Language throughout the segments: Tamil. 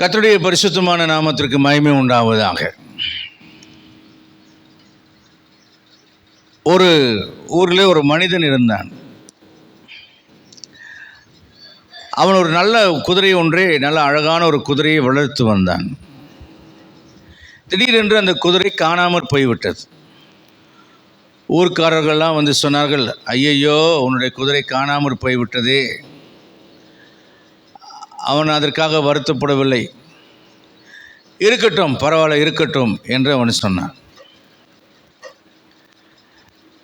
கர்த்தருடைய பரிசுத்தமான நாமத்திற்கு மகிமை உண்டாவதாக. ஒரு ஊரில் ஒரு மனிதன் இருந்தான். அவன் ஒரு நல்ல குதிரை ஒன்றை, நல்ல அழகான ஒரு குதிரையை வளர்த்து வந்தான். திடீரென்று அந்த குதிரை காணாமற் போய்விட்டது. ஊர்க்காரர்கள்லாம் வந்து சொன்னார்கள், ஐயையோ உன்னுடைய குதிரை காணாமற் போய்விட்டதே. அவன் அதற்காக வருத்தப்படவில்லை. இருக்கட்டும், பரவாயில்ல, இருக்கட்டும் என்று அவன் சொன்னான்.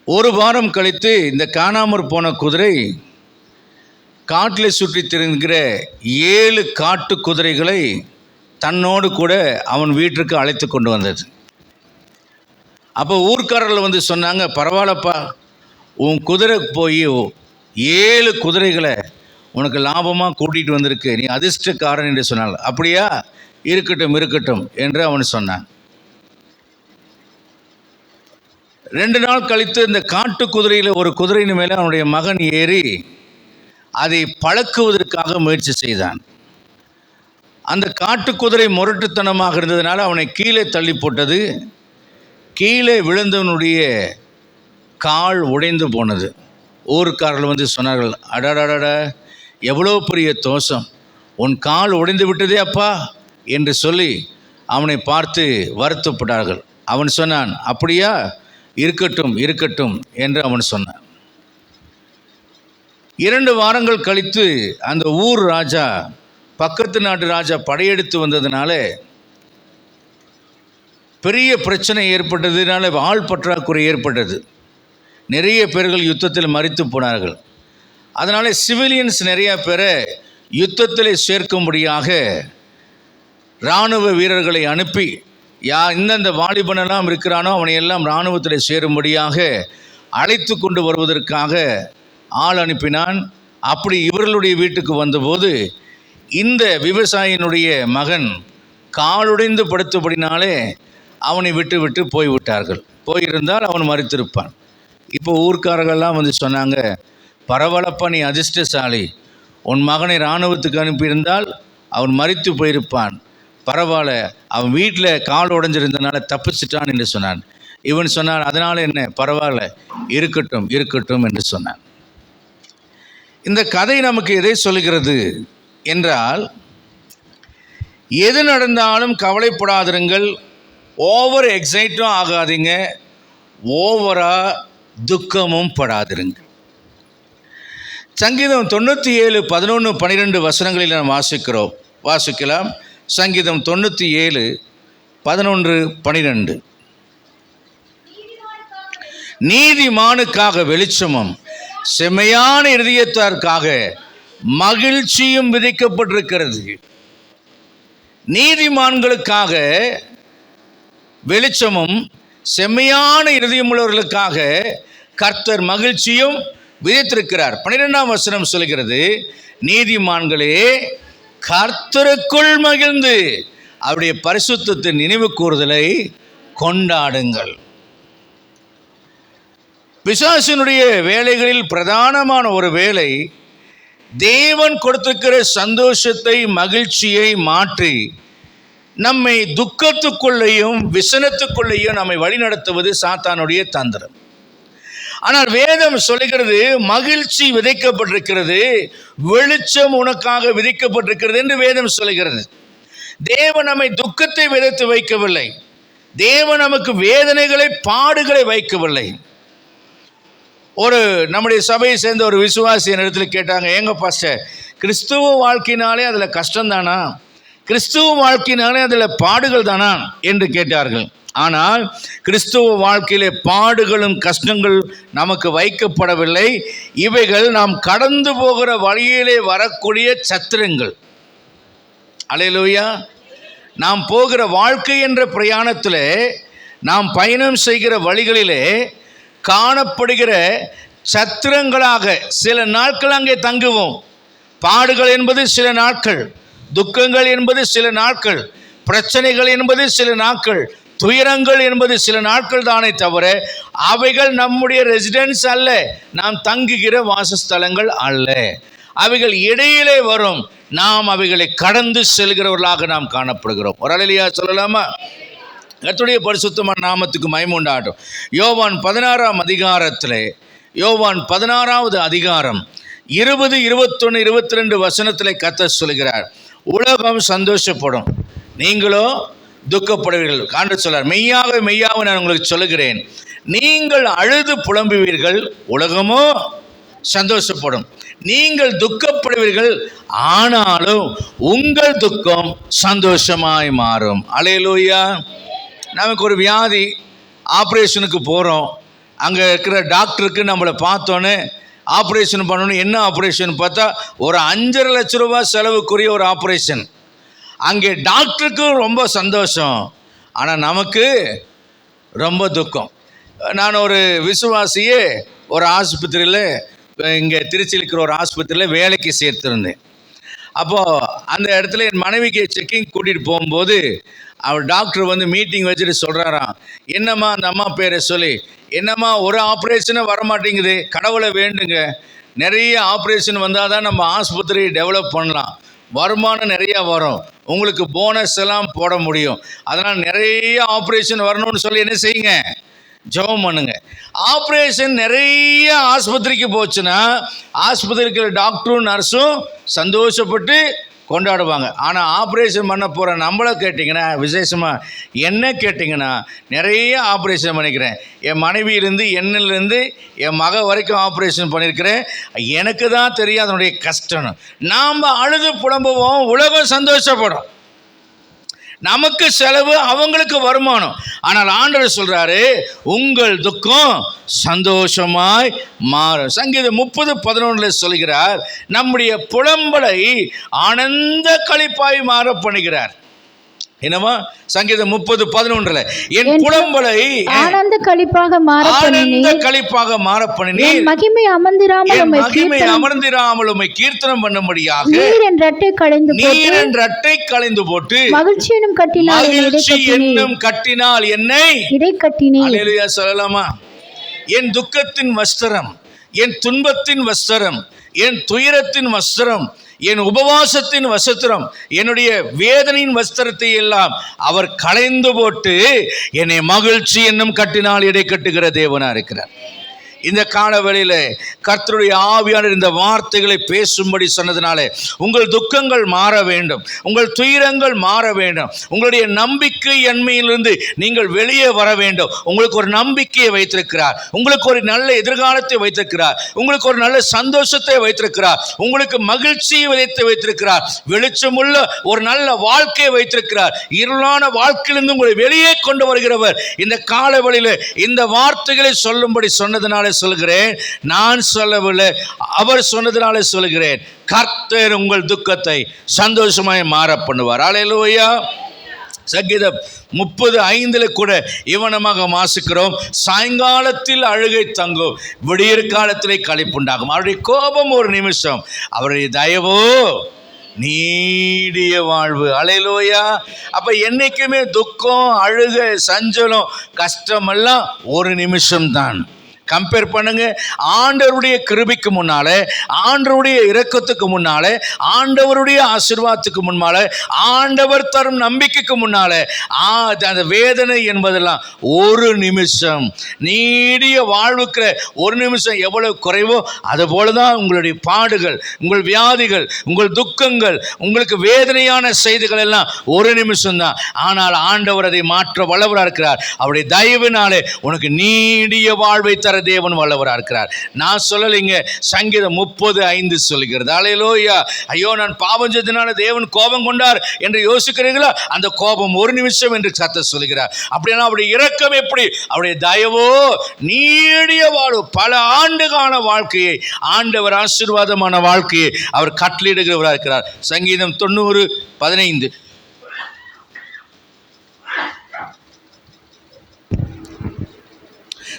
ஒரு வாரம் கழித்து இந்த காணாமற் போன குதிரை காட்டில் சுற்றி திரிகிற 7 காட்டு குதிரைகளை தன்னோடு கூட அவன் வீட்டிற்கு அழைத்து கொண்டு வந்தது. அப்போ ஊர்க்காரர்கள் வந்து சொன்னாங்க, பரவாயில்லப்பா, உன் குதிரை போய் 7 குதிரைகளை உனக்கு லாபமாக கூட்டிகிட்டு வந்திருக்கு, நீ அதிர்ஷ்டக்காரன் என்று சொன்னாங்க. அப்படியா, இருக்கட்டும் இருக்கட்டும் என்று அவன் சொன்னான். 2 நாள் கழித்து இந்த காட்டு குதிரையில் ஒரு குதிரையின் மேலே அவனுடைய மகன் ஏறி அதை பழக்குவதற்காக முயற்சி செய்தான். அந்த காட்டு குதிரை முரட்டுத்தனமாக இருந்ததுனால அவனை கீழே தள்ளி போட்டது. கீழே விழுந்தவனுடைய கால் உடைந்து போனது. ஊர்க்காரர்கள் வந்து சொன்னார்கள், அடடட, எவ்வளோ பெரிய தோஷம், உன் கால் உடைந்து விட்டதே அப்பா என்று சொல்லி அவனை பார்த்து வருத்தப்பட்டார்கள். அவன் சொன்னான், அப்படியா, இருக்கட்டும் இருக்கட்டும் என்று அவன் சொன்னான். 2 வாரங்கள் கழித்து அந்த ஊர் ராஜா, பக்கத்து நாட்டு ராஜா படையெடுத்து வந்ததுனால பெரிய பிரச்சனை ஏற்பட்டதுனால ஆள் பற்றாக்குறை ஏற்பட்டது. நிறைய பேர்கள் யுத்தத்தில் மரித்து போனார்கள். அதனால் சிவிலியன்ஸ் நிறைய பேரை யுத்தத்தில் சேர்க்கும்படியாக இராணுவ வீரர்களை அனுப்பி, இந்தந்த வாலிபனெல்லாம் இருக்கிறானோ அவனையெல்லாம் இராணுவத்தில் சேரும்படியாக அழைத்து கொண்டு வருவதற்காக ஆள் அனுப்பினான். அப்படி இவர்களுடைய வீட்டுக்கு வந்தபோது இந்த விவசாயினுடைய மகன் காலுடைந்து படுத்தபடினாலே அவனை விட்டு விட்டு போய்விட்டார்கள். போயிருந்தால் அவன் மரித்திருப்பான். இப்போ ஊர்க்காரர்கள்லாம் வந்து சொன்னாங்க, பரவாயில்லப்பா, நீ அதிர்ஷ்டசாலி, உன் மகனை இராணுவத்துக்கு அனுப்பியிருந்தால் அவன் மரித்து போயிருப்பான், பரவாயில்ல, அவன் வீட்டில் கால் உடைஞ்சிருந்தனால தப்பிச்சிட்டான் என்று சொன்னான். இவன் சொன்னான், அதனால் என்ன, பரவாயில்ல, இருக்கட்டும் இருக்கட்டும் என்று சொன்னான். இந்த கதை நமக்கு எதை சொல்கிறது என்றால், எது நடந்தாலும் கவலைப்படாதிருங்கள், ஓவர் எக்ஸைட்டும் ஆகாதீங்க, ஓவராக துக்கமும் படாதிருங்கள். சங்கீதம் 97, 11, 12 வசனங்களில் நாம் வாசிக்கலாம். சங்கீதம் 97, 11, 12. நீதிமானுக்காக வெளிச்சமும் செம்மையான இருதயத்தாருக்காக மகிழ்ச்சியும் விதைக்கப்பட்டிருக்கிறது. நீதிமான்களுக்காக வெளிச்சமும் செம்மையான இருதயமுள்ளவர்களுக்காக கர்த்தர் மகிழ்ச்சியும் விதைத்திருக்கிறார். 12ஆம் வசனம் சொல்கிறது, நீதிமான்களே கர்த்தருக்குள் மகிழ்ந்து அவருடைய பரிசுத்தத்தின் நினைவு கூறுதலை கொண்டாடுங்கள். பிசாசினுடைய வேலைகளில் பிரதானமான ஒரு வேலை, தேவன் கொடுத்திருக்கிற சந்தோஷத்தை, மகிழ்ச்சியை மாற்றி நம்மை துக்கத்துக்குள்ளேயும் விசனத்துக்குள்ளேயும் நம்மை வழிநடத்துவது சாத்தானுடைய தந்திரம். ஆனால் வேதம் சொல்லுகிறது, மகிழ்ச்சி விதைக்கப்பட்டிருக்கிறது, வெளிச்சம் உனக்காக விதைக்கப்பட்டிருக்கிறது என்று வேதம் சொல்லுகிறது. தேவன் நம்மை துக்கத்தை விதைத்து வைக்கவில்லை, தேவன் நமக்கு வேதனைகளை, பாடுகளை வைக்கவில்லை. நம்முடைய சபையை சேர்ந்த ஒரு விசுவாசி என் இடத்துல கேட்டாங்க, ஏங்க பாஸ்டர், கிறிஸ்துவ வாழ்க்கையினாலே அதில் கஷ்டம்தானா, கிறிஸ்துவ வாழ்க்கையினாலே அதில் பாடுகள் தானா என்று கேட்டார்கள். ஆனால் கிறிஸ்துவ வாழ்க்கையிலே பாடுகளும் கஷ்டங்கள் நமக்கு வைக்கப்படவில்லை. இவைகள் நாம் கடந்து போகிற வழியிலே வரக்கூடிய சத்திரங்கள். அல்லேலூயா. நாம் போகிற வாழ்க்கை என்ற பிரயாணத்தில், நாம் பயணம் செய்கிற வழிகளிலே காணப்படுகிற சத்திரங்களாக சில நாட்கள் அங்கே தங்குவோம். பாடுகள் என்பது சில நாட்கள், துக்கங்கள் என்பது சில நாட்கள், பிரச்சனைகள் என்பது சில நாட்கள், துயரங்கள் என்பது சில நாட்கள் தானே தவிர அவைகள் நம்முடைய ரெசிடென்ஸ் அல்ல, நாம் தங்குகிற வாசஸ்தலங்கள் அல்ல. அவைகள் இடையிலே வரும். நாம் அவைகளை கடந்து செல்கிறவர்களாக நாம் காணப்படுகிறோம். ஒரு அல்லேலூயா சொல்லலாமா? கர்த்தருடைய பரிசுத்தமான நாமத்துக்கு மகிமை உண்டாகட்டும். யோவான் 16ஆம் அதிகாரத்தில், யோவான் 16வது அதிகாரம் 20, 21, 22 வசனத்தில் கர்த்தர் சொல்கிறார், உலகம் சந்தோஷப்படும், நீங்களோ துக்கப்படுவீர்கள். ஆண்டவர் சொல்றார், மெய்யாவே மெய்யாவே நான் உங்களுக்கு சொல்லுகிறேன், நீங்கள் அழுது புலம்புவீர்கள், உலகமோ சந்தோஷப்படும். நீங்கள் துக்கப்படுவீர்கள், ஆனாலும் உங்கள் துக்கம் சந்தோஷமாய் மாறும். அல்லேலூயா. நமக்கு ஒரு வியாதி, ஆப்ரேஷனுக்கு போகிறோம். அங்கே இருக்கிற டாக்டருக்கு நம்மளை பார்த்தோன்னே ஆப்ரேஷன் பண்ணணும். என்ன ஆப்ரேஷன் பார்த்தா ஒரு 5.5 லட்ச ரூபா செலவுக்குரிய ஒரு ஆப்ரேஷன். அங்கே டாக்டருக்கு ரொம்ப சந்தோஷம், ஆனால் நமக்கு ரொம்ப துக்கம். நான் ஒரு விசுவாசியே ஒரு ஆஸ்பத்திரியில், இங்கே திருச்சியில் இருக்கிற ஒரு ஆஸ்பத்திரியில் வேலைக்கு சேர்த்துருந்தேன். அப்போது அந்த இடத்துல என் மனைவிக்கு செக்கிங் கூட்டிகிட்டு போகும்போது அவர் டாக்டர் வந்து மீட்டிங் வச்சுட்டு சொல்கிறாராம், என்னம்மா அந்த அம்மா பேரை சொல்லி, என்னம்மா ஒரு ஆப்ரேஷனே வரமாட்டேங்குது, கடவுளை வேண்டுங்க, நிறைய ஆப்ரேஷன் வந்தால் தான் நம்ம ஆஸ்பத்திரி டெவலப் பண்ணலாம், வருமானம் நிறையா வரும், உங்களுக்கு போனஸ் எல்லாம் போட முடியும், அதனால் நிறைய ஆப்ரேஷன் வரணும்னு சொல்லி என்ன செய்யுங்க, ஜெபம் பண்ணுங்க. ஆப்ரேஷன் நிறைய ஆஸ்பத்திரிக்கு போச்சுன்னா ஆஸ்பத்திரிக்கு டாக்டரும் நர்ஸும் சந்தோஷப்பட்டு கொண்டாடுவாங்க. ஆனால் ஆப்ரேஷன் பண்ண போகிற நம்மளை கேட்டிங்கன்னா, விசேஷமாக என்ன கேட்டிங்கன்னா, நிறைய ஆப்ரேஷன் பண்ணிக்கிறேன், என் மனைவியிலேருந்து என்னிலேருந்து என் மக வரைக்கும் ஆப்ரேஷன் பண்ணியிருக்கிறேன், எனக்கு தான் தெரியும் அதனுடைய கஷ்டம். நாம் அழுது புலம்புவோம், உலகம் சந்தோஷப்படும், நமக்கு செலவு, அவங்களுக்கு வருமானம். ஆனால் ஆண்டவர் சொல்றாரு, உங்கள் துக்கம் சந்தோஷமாய் மாறும். சங்கீதம் 30:11 சொல்கிறார், நம்முடைய புலம்பலை ஆனந்த களிப்பாய் மாற பண்ணுகிறார். என்னமா? சங்கீதம் 30:11 என் புலம்பலை ஆனந்த களிப்பாக மாற பண்ணினீர், மகிமை அமர்ந்திராமல் உம்மை கீர்த்தனம் பண்ணும்படியாக நீர் என் இரட்டை களைந்து போட்டு மகிழ்ச்சி என்னும் கட்டினால் என்னை இடைக்கட்டினீர். அல்லேலூயா சொல்லலாமா? என் துக்கத்தின் வஸ்திரம், என் துன்பத்தின் வஸ்திரம், என் துயரத்தின் வஸ்திரம், என் உபவாசத்தின் வஸ்திரம், என்னுடைய வேதனையின் வஸ்திரத்தை எல்லாம் அவர் களைந்து போட்டு என்னை மகிழ்ச்சி என்னும் கட்டினால் இடை கட்டுகிற தேவனா இருக்கிறார். இந்த காலவெளியில் கர்த்தருடைய ஆவியானவர் இந்த வார்த்தைகளை பேசும்படி சொன்னதுனாலே உங்கள் துக்கங்கள் மாற வேண்டும், உங்கள் துயரங்கள் மாற வேண்டும், உங்களுடைய நம்பிக்கை என்மையிலிருந்து நீங்கள் வெளியே வர வேண்டும். உங்களுக்கு ஒரு நம்பிக்கையை வைத்திருக்கிறார், உங்களுக்கு ஒரு நல்ல எதிர்காலத்தை வைத்திருக்கிறார், உங்களுக்கு ஒரு நல்ல சந்தோஷத்தை வைத்திருக்கிறார், உங்களுக்கு மகிழ்ச்சியை வைத்திருக்கிறார், வெளிச்சமுள்ள ஒரு நல்ல வாழ்க்கையை வைத்திருக்கிறார். இருளான வாழ்க்கையிலிருந்து உங்களை வெளியே கொண்டு வருகிறவர். இந்த காலவெளியில் இந்த வார்த்தைகளை சொல்லும்படி சொன்னதுனால சொல்கிறேன், நான் சொல்லவில்லை, அவர் சொன்னதுனால சொல்கிறேன், கர்த்தர் உங்கள் துக்கத்தை சந்தோஷமாய் மாற பண்ணுவார். அல்லேலூயா. சங்கீதம் 30:5 கூட இவனமாக வாசிக்கிறோம், சாயங்காலத்தில் அழுகை தங்கும், விடியற் காலத்திலே களிப்புண்டாகும். அவருடைய கோபம் ஒரு நிமிஷம், அவருடைய தயவோ நீடிய வாழ்வு. அல்லேலூயா. அப்ப என்னைக்குமே துக்கம், அழுகை, சஞ்சலம், கஷ்டமெல்லாம் ஒரு நிமிஷம்தான். கம்பேர் பண்ணுங்க, ஆண்டவருடைய கிருபைக்கு முன்னாலே, ஆண்டவருடைய இரக்கத்துக்கு முன்னாலே, ஆண்டவருடைய ஆசீர்வாதத்துக்கு முன்னாலே, ஆண்டவர் தரும் நம்பிக்கைக்கு முன்னாலே அந்த வேதனை என்பதெல்லாம் ஒரு நிமிஷம். நீடிய வாழ்வுக்கிற ஒரு நிமிஷம் எவ்வளவு குறைவோ அது போலதான் உங்களுடைய பாடுகள், உங்கள் வியாதிகள், உங்கள் துக்கங்கள், உங்களுக்கு வேதனையான செய்திகள் எல்லாம் ஒரு நிமிஷம் தான். ஆனால் ஆண்டவர் அதை மாற்ற வல்லவராக இருக்கிறார். அவருடைய தயவினாலே உனக்கு நீடிய வாழ்வை தர தேவன் வல்லவராக இருக்கிறார். நான் சொல்லலைங்க, சங்கீதம் 30:5 சொல்கிறது. அல்லேலூயா. ஐயோ, நான் பாவம் செய்தனால தேவன் கோபம் கொண்டார் என்று யோசிக்கிறீங்களா? அந்த கோபம் ஒரு நிமிஷம் என்று கர்த்தர் சொல்கிறார். அப்படின்னா அவருடைய இரக்கம் எப்படி? அவருடைய தயவோ நீடிய வாழ்வு, பல ஆண்டுகால வாழ்க்கையை, ஆண்டவர் ஆசீர்வாதமான வாழ்க்கையை அவர் கட்டளையிடுகிறவராக இருக்கிறார். சங்கீதம் 90:15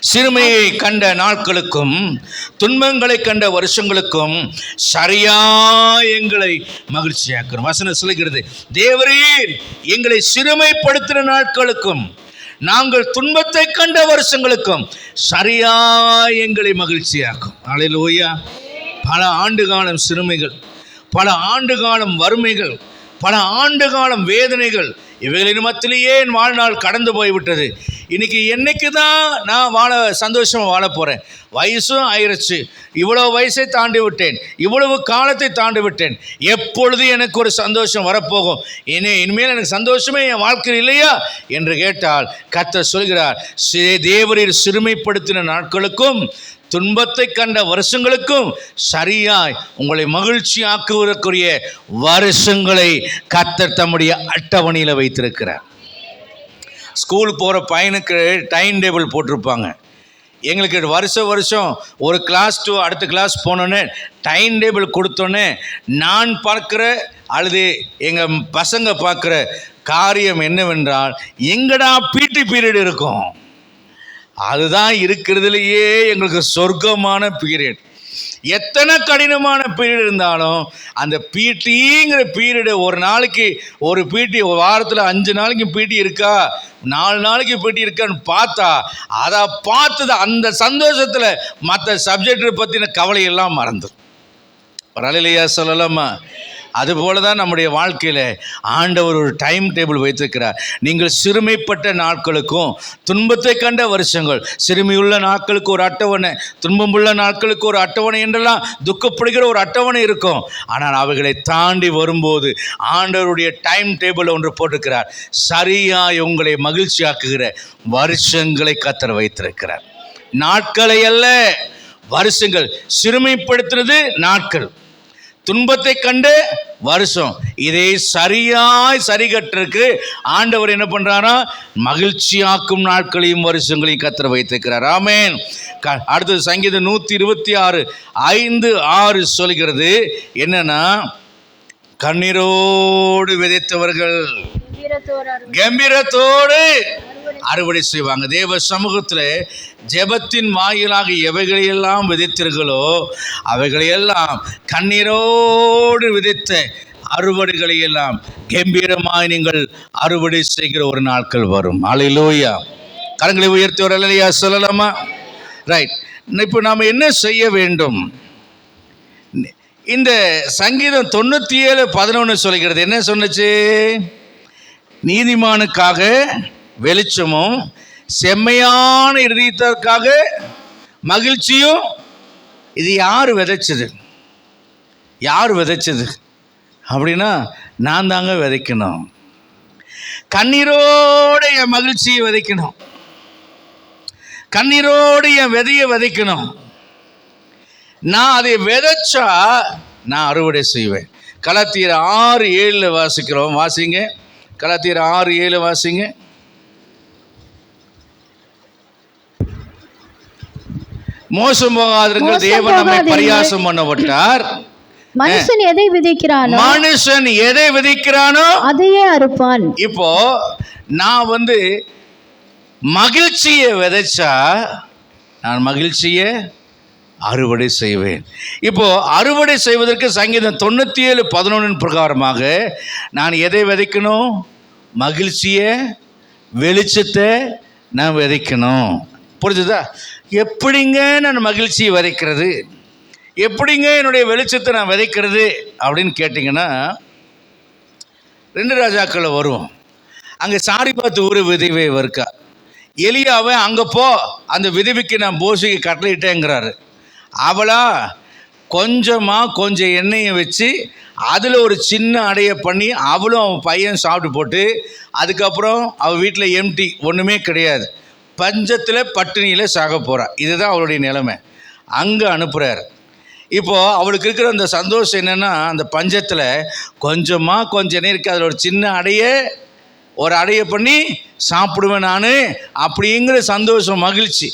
சிறுமையை கண்ட நாட்களுக்கும் துன்பங்களை கண்ட வருஷங்களுக்கும் சரியா எங்களை மகிழ்ச்சியாக்கும். வசனம் சொல்கிறது, தேவரீர் எங்களை சிறுமைப்படுத்தின நாட்களுக்கும் நாங்கள் துன்பத்தை கண்ட வருஷங்களுக்கும் சரியா எங்களை மகிழ்ச்சியாக்கும். அல்லேலூயா. பல ஆண்டு காலம் சிறுமைகள், பல ஆண்டு காலம் வறுமைகள், பல ஆண்டு காலம் வேதனைகள், இவைகளின் மத்தியிலேயே என் வாழ்நாள் கடந்து போய்விட்டது. இன்னைக்கு என்னைக்கு தான் நான் சந்தோஷமாக வாழ போகிறேன்? வயசும் ஆயிடுச்சு, இவ்வளோ வயசை தாண்டி விட்டேன், இவ்வளவு காலத்தை தாண்டி விட்டேன், எப்பொழுது எனக்கு ஒரு சந்தோஷம் வரப்போகும்? இனிமேல் எனக்கு சந்தோஷமே என் வாழ்க்கையில் இல்லையா என்று கேட்டால் கர்த்தர் சொல்கிறார், தேவரீர் சிறுமைப்படுத்தின நாட்களுக்கும் துன்பத்தை கண்ட வருஷங்களுக்கும் சரியாய் உங்களை மகிழ்ச்சி ஆக்குவதற்குரிய வருஷங்களை கர்த்தர் தம்முடைய அட்டவணையில் வைத்திருக்கிறார். ஸ்கூல் போகிற பையனுக்கு டைம் டேபிள் போட்டிருப்பாங்க. எங்களுக்கு வருஷம் ஒரு கிளாஸ் டு அடுத்த கிளாஸ் போனோன்னே டைம் டேபிள் கொடுத்தோன்னே நான் பார்க்குற அல்லது எங்கள் பசங்க பார்க்குற காரியம் என்னவென்றால், எங்கடா பிடி பீரியட் இருக்கும்? அதுதான் இருக்கிறதுலையே எங்களுக்கு சொர்க்கமான பீரியட். எத்தனை கடினமான பீரியட் இருந்தாலும் அந்த பிடிங்கிற பீரியடு, ஒரு நாளைக்கு ஒரு பிடி, ஒரு வாரத்தில் 5 நாளைக்கு பிடி இருக்கா, 4 நாளைக்கு பிடி இருக்கான்னு பார்த்தா அதை பார்த்தது அந்த சந்தோஷத்தில் மற்ற சப்ஜெக்டை பற்றின கவலையெல்லாம் மறந்துடும். வரலையா சொல்லலாமா? அதுபோல தான் நம்முடைய வாழ்க்கையில் ஆண்டவர் ஒரு டைம் டேபிள் வைத்திருக்கிறார். நீங்கள் சிறுமைப்பட்ட நாட்களுக்கும் துன்பத்தை கண்ட வருஷங்கள், சிறுமியுள்ள நாட்களுக்கு ஒரு அட்டவணை, துன்பமுள்ள நாட்களுக்கு ஒரு அட்டவணை என்றெல்லாம் துக்கப்படுகிற ஒரு அட்டவணை இருக்கும். ஆனால் அவைகளை தாண்டி வரும்போது ஆண்டவருடைய டைம் டேபிள் ஒன்று போட்டிருக்கிறார். சரியாய் உங்களை மகிழ்ச்சியாக்குகிற வருஷங்களை கர்த்தர் வைத்திருக்கிறார். நாட்களை அல்ல, வருஷங்கள். சிறுமைப்படுத்துறது நாட்கள், துன்பத்தை கண்டு வருஷம். இதை சரியாய் சரிகட்டிற்கு ஆண்டவர் என்ன பண்றாரா? மகிழ்ச்சியாக்கும் நாட்களையும் வருஷங்களையும் கர்த்தர் வைத்திருக்கிறார். ஆமென். அடுத்தது சங்கீதம் 126 5 6 சொல்கிறது என்னன்னா, கண்ணீரோடு விதைத்தவர்கள் கம்பீரத்தோடு அறுவடை செய்வாங்க. தேவ சமூகத்தில் ஜெபத்தின் வாயிலாக எவைகளையெல்லாம் விதைத்தீர்களோ அவைகளையெல்லாம் கண்ணீரோடு விதைத்த அறுவடைகளையெல்லாம் கம்பீரமாய் நீங்கள் அறுவடை செய்கிற ஒரு நாட்கள் வரும். அல்லேலூயா. கரங்களை உயர்த்தி ஒரு அல்லேலூயா சொல்லலாமா? ரைட். இப்போ நாம் என்ன செய்ய வேண்டும்? இந்த சங்கீதம் 97:11 சொல்கிறது. என்ன சொன்னுச்சு? நீதிமானுக்காக வெளிச்சமும் செம்மையான இருதயத்திற்காக மகிழ்ச்சியும். இது யார் விதைச்சது? யார் விதைச்சது அப்படின்னா நான் தாங்க விதைக்கணும். கண்ணீரோடு என் மகிழ்ச்சியை விதைக்கணும், கண்ணீரோடு என் விதையை விதைக்கணும். நான் அதை விதைச்சா நான் அறுவடை செய்வேன். கலாத்தியர் 6:7 வாசிக்கிறோம். வாசிங்க. கலாத்தியர் 6:7 வாசிங்க. மோசம் போகாதிருங்கள், தேவன் நம்மை பரியாசம் பண்ணப்பட்டார். மனுஷன் எதை விதைக்கிறானோ, மனுஷன் எதை விதைக்கிறானோ அதையே அறுப்பான். இப்போ நான் மகிழ்ச்சியை விதைச்சா நான் மகிழ்ச்சியை அறுவடை செய்வேன். இப்போ அறுவடை செய்வதற்கு சங்கீதம் 97:11 பிரகாரமாக நான் எதை விதைக்கணும்? மகிழ்ச்சியை, வெளிச்சத்தை நான் விதைக்கணும். புரிஞ்சுதா? எப்படிங்க நான் மகிழ்ச்சியை விதைக்கிறது, எப்படிங்க என்னுடைய வெளிச்சத்தை நான் விதைக்கிறது அப்படின்னு கேட்டிங்கன்னா, 2 ராஜாக்களை வருவோம். அங்கே சாரிபாத்து ஊர் விதவை இருக்கா. எலியாவை அங்கே போ, அந்த விதவைக்கு நான் போஷிக்கு கட்டளையிட்டேங்கிறாரு. அவளா கொஞ்சம் எண்ணெயை வச்சு அதில் ஒரு சின்ன அடையை பண்ணி அவளும் அவன் பையன் சாப்பிட்டு போட்டு, அதுக்கப்புறம் அவள் வீட்டில் எம்டி, ஒன்றுமே கிடையாது, பஞ்சத்தில் பட்டினியில் சாக போகிறாள். இதுதான் அவளுடைய நிலைமை. அங்கே அனுப்புகிறார். இப்போது அவளுக்கு இருக்கிற அந்த சந்தோஷம் என்னென்னா, அந்த பஞ்சத்தில் கொஞ்சம் நேருக்கு அதில் ஒரு சின்ன அடையை பண்ணி சாப்பிடுவேன் நான் அப்படிங்கிற சந்தோஷம், மகிழ்ச்சி.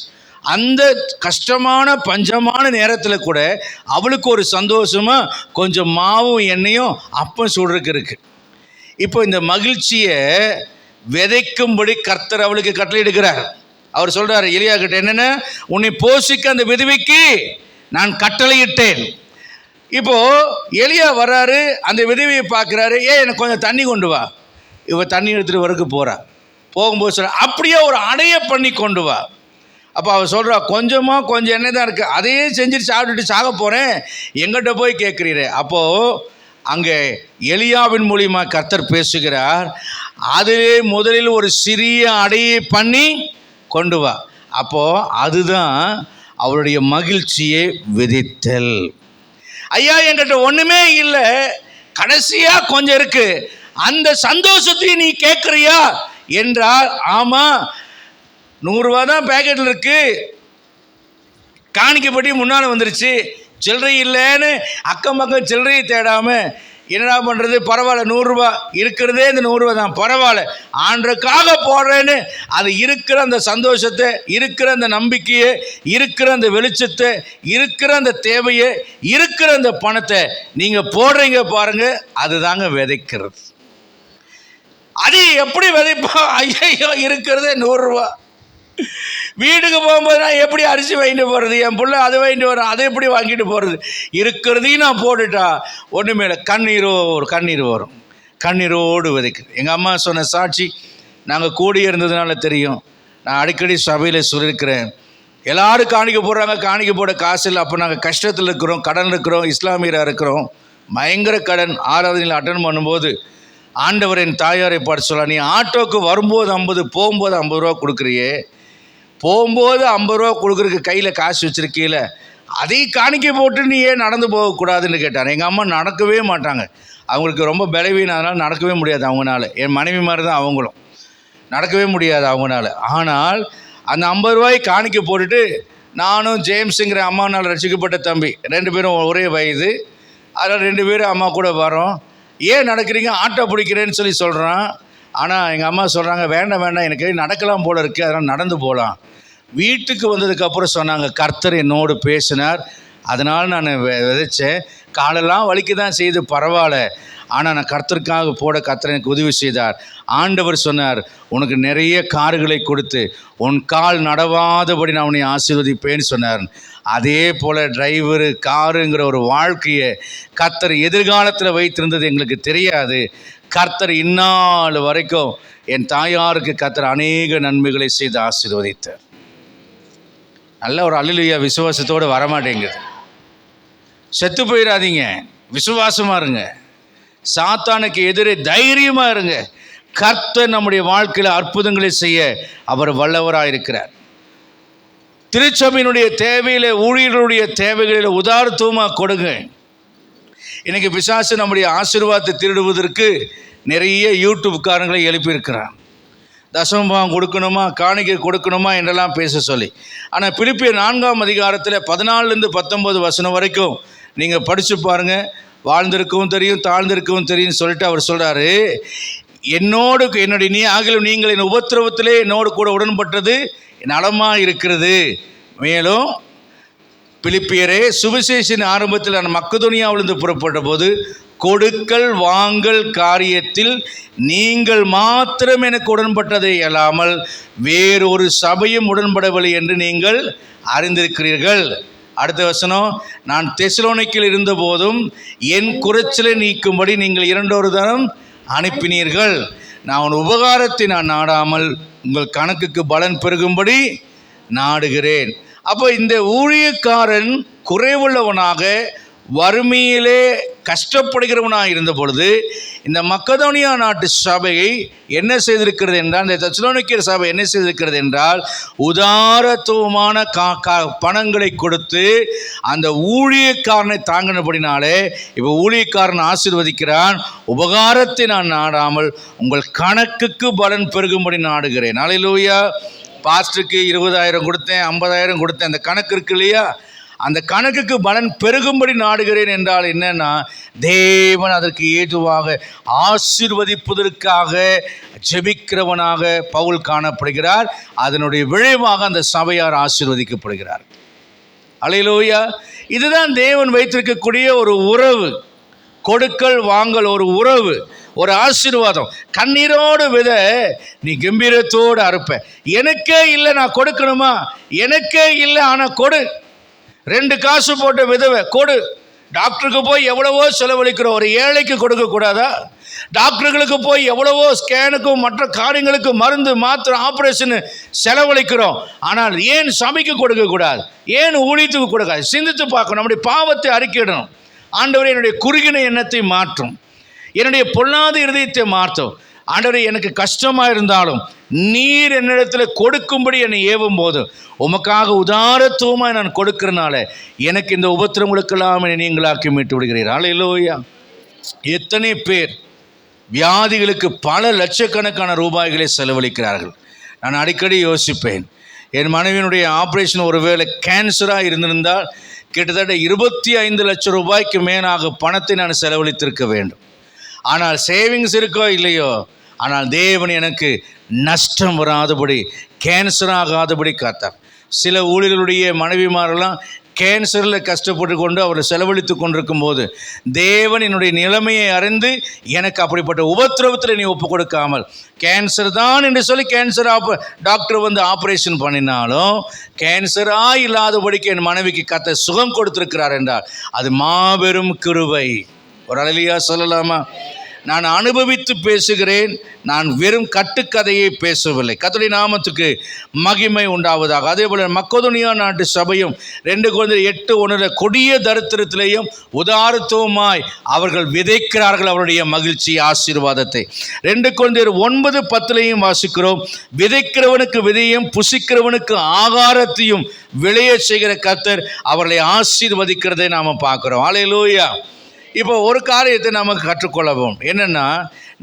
அந்த கஷ்டமான பஞ்சமான நேரத்தில் கூட அவளுக்கு ஒரு சந்தோஷமாக கொஞ்சம் மாவும் எண்ணெயும் அப்பம் சுடுறதுக்கு இருக்குது. இப்போ இந்த மகிழ்ச்சியை விதைக்கும்படி கர்த்தர் அவளுக்கு கட்டளையிடுகிறார். அவர் சொல்கிறார் எலியா கிட்ட, என்னென்ன, உன்னை போஷிக்க அந்த விதவைக்கு நான் கட்டளையிட்டேன். இப்போது எலியா வர்றாரு, அந்த விதவையை பார்க்குறாரு. எனக்கு கொஞ்சம் தண்ணி கொண்டு வா. இவ தண்ணி எடுத்துகிட்டு வரக்கு போகிறா. போகும்போது சொல்ற, அப்படியே ஒரு அடையை பண்ணி கொண்டு வா. அப்போ அவள் சொல்கிறா, கொஞ்சம் எண்ணெய் தான் இருக்குது, அதையே செஞ்சுட்டு சாப்பிட்டுட்டு சாக போகிறேன், எங்கிட்ட போய் கேட்குறீரே. அப்போது அங்கே எலியாவின் மூலியமா கர்த்தர் பேசுகிறார். அதிலே முதலில் ஒரு சிறிய அடையை பண்ணி கொண்டு வா. அப்போ அதுதான் அவருடைய மகிழ்ச்சியை விதைத்தல். ஐயா என்கிட்ட ஒண்ணுமே இல்லை, கடைசியா கொஞ்சம் இருக்கு, அந்த சந்தோஷத்தையும் நீ கேட்குறியா என்றால், ஆமா 100 ரூபா தான் பேக்கெட்டில் இருக்கு, காணிக்கப்பட்டி முன்னால் வந்துருச்சு, சில்லறை இல்லைன்னு அக்கம் பக்கம் சில்லறையை தேடாம என்னடா பண்ணுறது, பரவாயில்ல 100 ரூபா இருக்கிறதே இந்த 100 ரூபா தான், பரவாயில்ல ஆண்டருக்காக போடுறேன்னு அது இருக்கிற அந்த சந்தோஷத்தை, இருக்கிற அந்த நம்பிக்கையை, இருக்கிற அந்த வெளிச்சத்தை, இருக்கிற அந்த தேவையை, இருக்கிற அந்த பணத்தை நீங்கள் போடுறீங்க பாருங்க, அதுதாங்க விதைக்கிறது. அது எப்படி விதைப்பா? ஐயோ இருக்கிறதே 100 ரூபா, வீட்டுக்கு போகும்போது நான் எப்படி அரிசி வாங்கிட்டு போகிறது, என் பிள்ளை அதை வாங்கிட்டு வர, அதை எப்படி வாங்கிட்டு போகிறது, இருக்கிறதையும் நான் போட்டுட்டா ஒன்றுமே இல்லை, கண்ணீர் வரும், கண்ணீரோடு விதைக்குது. எங்கள் அம்மா சொன்ன சாட்சி நாங்கள் கூடி இருந்ததுனால தெரியும். நான் அடிக்கடி சபையில் சொல்லியிருக்கிறேன், எல்லோரும் காணிக்க போடுறாங்க, காணிக்க போட காசு இல்லை, அப்போ நாங்கள் கஷ்டத்தில் இருக்கிறோம், கடன் இருக்கிறோம், இஸ்லாமியராக இருக்கிறோம், பயங்கர கடன். ஆராதனையில் அட்டன் பண்ணும்போது ஆண்டவர் என் தாயாரை பார்த்து சொல்ல, நீ ஆட்டோக்கு வரும்போது 50, போகும்போது 50 ரூபா கொடுக்குறியே, போகும்போது 50 ரூபா கொடுக்குறதுக்கு கையில் காசு வச்சுருக்கீல, அதையும் காணிக்க போட்டு நீ ஏன் நடந்து போகக்கூடாதுன்னு கேட்டார். எங்கள் அம்மா நடக்கவே மாட்டாங்க, அவங்களுக்கு ரொம்ப பலவீனம், அதனால் நடக்கவே முடியாது அவங்களால. என் மனைவி மாதிரி தான் அவங்களும், நடக்கவே முடியாது அவங்களால. ஆனால் அந்த 50 ரூபாய் காணிக்க போட்டுட்டு நானும் ஜேம்ஸுங்கிற அம்மானால் ரசிக்கப்பட்ட தம்பி 2 பேரும் ஒரே வயது, அதில் 2 பேரும் அம்மா கூட வரோம். ஏன் நடக்கிறீங்க, ஆட்டோ பிடிக்கிறேன்னு சொல்லி சொல்கிறான். ஆனால் எங்கள் அம்மா சொல்கிறாங்க, வேண்டாம் எனக்கு நடக்கலாம் போல இருக்குது, அதனால் நடந்து போகலாம். வீட்டுக்கு வந்ததுக்கப்புறம் சொன்னாங்க, கர்த்தர் என்னோடு பேசினார், அதனால் நான் விதைச்சேன், காலெல்லாம் வலிக்க தான் செய்து, பரவாயில்ல, ஆனால் நான் கர்த்தருக்காக போட கர்த்தர் எனக்கு உதவி செய்தார். ஆண்டவர் சொன்னார், உனக்கு நிறைய கார்களை கொடுத்து உன் கால் நடவாதபடி நான் உன்னை ஆசீர்வதிப்பேன்னு சொன்னார். அதே போல் டிரைவரு, காருங்கிற ஒரு வாழ்க்கையை கர்த்தர் எதிர்காலத்தில் வைத்திருந்தது எங்களுக்கு தெரியாது. கர்த்தர் இந்நாள் வரைக்கும் என் தாயாருக்கு கர்த்தர் அநேக நன்மைகளை செய்து ஆசீர்வதித்தார். நல்ல ஒரு அல்லேலூயா விசுவாசத்தோடு வரமாட்டேங்குது. செத்து போயிடாதீங்க, விசுவாசமாக இருங்க, சாத்தானுக்கு எதிரே தைரியமாக இருங்க. கர்த்தர் நம்முடைய வாழ்க்கையில் அற்புதங்களை செய்ய அவர் வல்லவராக இருக்கிறார். திருச்சபையினுடைய தேவையில், ஊழியர்களுடைய தேவைகளில் உதாரணத்துவமாக கொடுங்க. இன்றைக்கி பிசாசு நம்முடைய ஆசீர்வாதத்தை திருடுவதற்கு நிறைய யூடியூப்காரங்களை எழுப்பியிருக்கிறான். தசமபாகம் கொடுக்கணுமா, காணிக்கை கொடுக்கணுமா என்றெல்லாம் பேச சொல்லி. ஆனால் பிலிப்பியர் 4ஆம் அதிகாரத்தில் 14-19 வசனம் வரைக்கும் நீங்கள் படித்து பாருங்கள். வாழ்ந்திருக்கவும் தெரியும், தாழ்ந்திருக்கவும் தெரியும் சொல்லிட்டு அவர் சொல்கிறாரு, என்னுடைய ஆகிலும் நீங்கள் என் உபத்திரவத்திலே என்னோடு கூட உடன்பட்டது நலமாக இருக்கிறது. மேலும் பிலிப்பியரே, சுவிசேஷின் ஆரம்பத்தில் நான் மக்கதோனியாவிலிருந்து புறப்பட்ட போது கொடுக்கல் வாங்கல் காரியத்தில் நீங்கள் மாத்திரம் எனக்கு உடன்பட்டதை அல்லாமல் வேறொரு சபையும் உடன்படவில்லை என்று நீங்கள் அறிந்திருக்கிறீர்கள். அடுத்த வசனம், நான் தெசலோனிக்கேயில் இருந்த போதும் என் குறைச்சலை நீக்கும்படி நீங்கள் 2 தரம் அனுப்பினீர்கள். நான் உன் உபகாரத்தை நான் நாடாமல் உங்கள் கணக்குக்கு பலன் பெருகும்படி நாடுகிறேன். அப்போ இந்த ஊழியக்காரன் குறைவுள்ளவனாக, வறுமையிலே கஷ்டப்படுகிறவனாக இருந்த பொழுது இந்த மக்கதோனியா நாட்டு சபையை என்ன செய்திருக்கிறது என்றால், இந்த தெசலோனிக்கேயர் சபை என்ன செய்திருக்கிறது என்றால், உதாரத்துவமான பணங்களை கொடுத்து அந்த ஊழியக்காரனை தாங்கினபடினாலே இப்போ ஊழியக்காரன் ஆசீர்வதிக்கிறான். உபகாரத்தை நான் நாடாமல் உங்கள் கணக்குக்கு பலன் பெருகும்படி நாடுகிறேன். அல்லேலூயா. பாஸ்டருக்கு 20,000 கொடுத்தேன், 50,000 கொடுத்தேன், அந்த கணக்கு இருக்கு இல்லையா, அந்த கணக்குக்கு பலன் பெருகும்படி நாடுகிறேன் என்றால் என்னன்னா, தேவன் அதற்கு ஏதுவாக ஆசீர்வதிப்பதற்காக ஜெபிக்கிறவனாக பவுல் காணப்படுகிறார். அதனுடைய விளைவாக அந்த சபையார் ஆசீர்வதிக்கப்படுகிறார். அல்லேலூயா. இதுதான் தேவன் வைத்திருக்கக்கூடிய ஒரு உறவு, கொடுக்கல் வாங்கல், ஒரு உறவு, ஒரு ஆசீர்வாதம். கண்ணீரோடு வித, நீ கம்பீரத்தோடு அறுப்ப. எனக்கே இல்லை, நான் கொடுக்கணுமா, எனக்கே இல்லை, ஆனால் கொடு. 2 காசு போட்ட விதவை கொடு. டாக்டருக்கு போய் எவ்வளவோ செலவழிக்கிறோம், ஒரு ஏழைக்கு கொடுக்கக்கூடாதா? டாக்டர்களுக்கு போய் எவ்வளவோ ஸ்கேனுக்கும் மற்ற காரியங்களுக்கும் மருந்து, மாத்திரை, ஆப்ரேஷனு செலவழிக்கிறோம். ஆனால் ஏன் சபைக்கு கொடுக்கக்கூடாது? ஏன் ஊழியத்துக்கு கொடுக்காது? சிந்தித்து பார்க்கணும். நம்முடைய பாவத்தை அறிக்கையிடணும். ஆண்டவரே என்னுடைய குறுகின எண்ணத்தை மாற்றும், என்னுடைய பொல்லாத இருதயத்தை மாற்றும். ஆண்டவரே எனக்கு கஷ்டமாக இருந்தாலும் நீர் என்னிடத்தில் கொடுக்கும்படி என்னை ஏவும் போது உமக்காக உதாரத்துவமாக நான் கொடுக்கிறனால எனக்கு இந்த உபத்திரங்களுக்கெல்லாம் என்னை நீங்களாக்கி மீட்டு விடுகிறீர். அல்லேலூயா. எத்தனை பேர் வியாதிகளுக்கு பல லட்சக்கணக்கான ரூபாய்களை செலவழிக்கிறார்கள். நான் அடிக்கடி யோசிப்பேன், என் மனைவியினுடைய ஆப்ரேஷன் ஒருவேளை கேன்சராக இருந்திருந்தால் கிட்டத்தட்ட 25 லட்சம் ரூபாய்க்கு மேலாக பணத்தை நான் செலவழித்திருக்க வேண்டும். ஆனால் சேவிங்ஸ் இருக்கோ இல்லையோ, ஆனால் தேவன் எனக்கு நஷ்டம் வராதபடி, கேன்சர் ஆகாதபடி காத்தார். சில ஊழியர்களுடைய மனைவிமாரெல்லாம் கேன்சரில் கஷ்டப்பட்டு கொண்டு அவர் செலவழித்து கொண்டிருக்கும் போது தேவன் என்னுடைய நிலைமையை அறிந்து எனக்கு அப்படிப்பட்ட உபத்திரவத்தில் நீ ஒப்பு கொடுக்காமல், கேன்சர் தான் என்று சொல்லி கேன்சர் டாக்டர் வந்து ஆப்ரேஷன் பண்ணினாலும் கேன்சராக இல்லாதபடிக்கு என் மனைவிக்கு கர்த்தர் சுகம் கொடுத்திருக்கிறார் என்றால் அது மாபெரும் கிருபை. ஒரு அல்லேலூயா சொல்லலாமா? நான் அனுபவித்து பேசுகிறேன், நான் வெறும் கட்டுக்கதையை பேசவில்லை. கர்த்தருடைய நாமத்துக்கு மகிமை உண்டாவதாக. அதே போல மக்கெதோனியா நாட்டு சபையும் 2 கொரிந்தியர் 8:1 கொடிய தரித்திரத்திலேயும் உதாரத்துவமாய் அவர்கள் விதைக்கிறார்கள் அவருடைய மகிழ்ச்சி ஆசீர்வாதத்தை. 2 கொரிந்தியர் 9:10 வாசிக்கிறோம், விதைக்கிறவனுக்கு விதையும் புசிக்கிறவனுக்கு ஆகாரத்தையும் விளைய செய்கிற கர்த்தர் அவர்களை ஆசீர்வதிக்கிறதை நாம் பார்க்குறோம். அல்லேலூயா. இப்போ ஒரு காரியத்தை நமக்கு கற்றுக்கொள்ளவும், என்னென்னா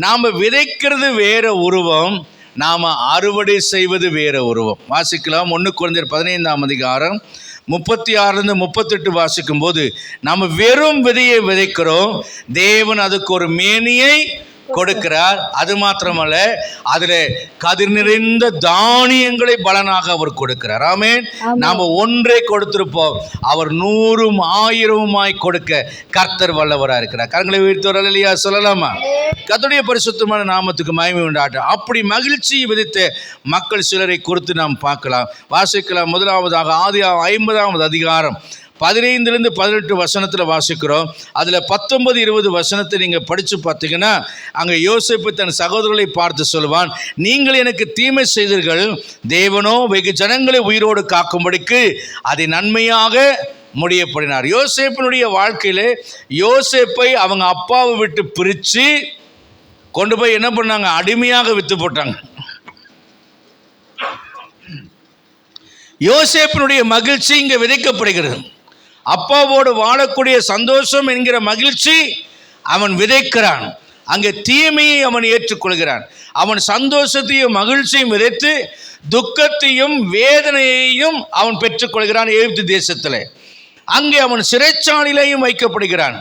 நாம் விதைக்கிறது வேறு உருவம், நாம் அறுவடை செய்வது வேறு உருவம். வாசிக்கலாம் 1 கொரிந்தியர் 15:36-38 வாசிக்கும் போது நாம் வெறும் விதையை விதைக்கிறோம், தேவன் அதுக்கு ஒரு மேனியை கொடுக்கிறார். அது மாத்திரமல்ல, அதில் கதிர் நிறைந்த தானியங்களை பலனாக அவர் கொடுக்கிறார். ஆமென். நாம் ஒன்றை கொடுத்திருப்போம், அவர் 100 1000 கொடுக்க கர்த்தர் வல்லவராக இருக்கிறார். கரங்களை உயர்த்தி ஒரு அல்லேலூயா சொல்லலாமா? கர்த்தருடைய பரிசுத்தமான நாமத்துக்கு மகிமை உண்டாகட்டும். அப்படி மகிழ்ச்சி விதித்த மக்கள் சிலரை குறித்து நாம் பார்க்கலாம். வாசிக்கலாம். முதலாவதாக ஆதியாகமம் 50ஆம் அதிகாரம் 15-18 வசனத்தில் வாசிக்கிறோம். அதில் 19-20 வசனத்தை நீங்கள் படித்து பார்த்தீங்கன்னா அங்கே யோசேப்பு தன் சகோதரர்களை பார்த்து சொல்வான், நீங்கள் எனக்கு தீமை செய்தீர்கள், தேவனோ வெகு ஜனங்களை உயிரோடு காக்கும்படிக்கு அதை நன்மையாக முடியப்படினார். யோசேப்பினுடைய வாழ்க்கையில் யோசேப்பை அவங்க அப்பாவை விட்டு பிரித்து கொண்டு போய் என்ன பண்ணாங்க? அடிமையாக விற்று போட்டாங்க. யோசேப்பினுடைய மகிழ்ச்சி இங்கே விதைக்கப்படுகிறது. அப்பாவோடு வாழக்கூடிய சந்தோஷம் என்கிற மகிழ்ச்சி அவன் விதைக்கிறான். அங்கே தீமையை அவன் ஏற்றுக்கொள்கிறான். அவன் சந்தோஷத்தையும் மகிழ்ச்சியும் விதைத்து துக்கத்தையும் வேதனையையும் அவன் பெற்றுக்கொள்கிறான். எகிப்து தேசத்தில் அங்கே அவன் சிறைச்சாலையிலையும் வைக்கப்படுகிறான்.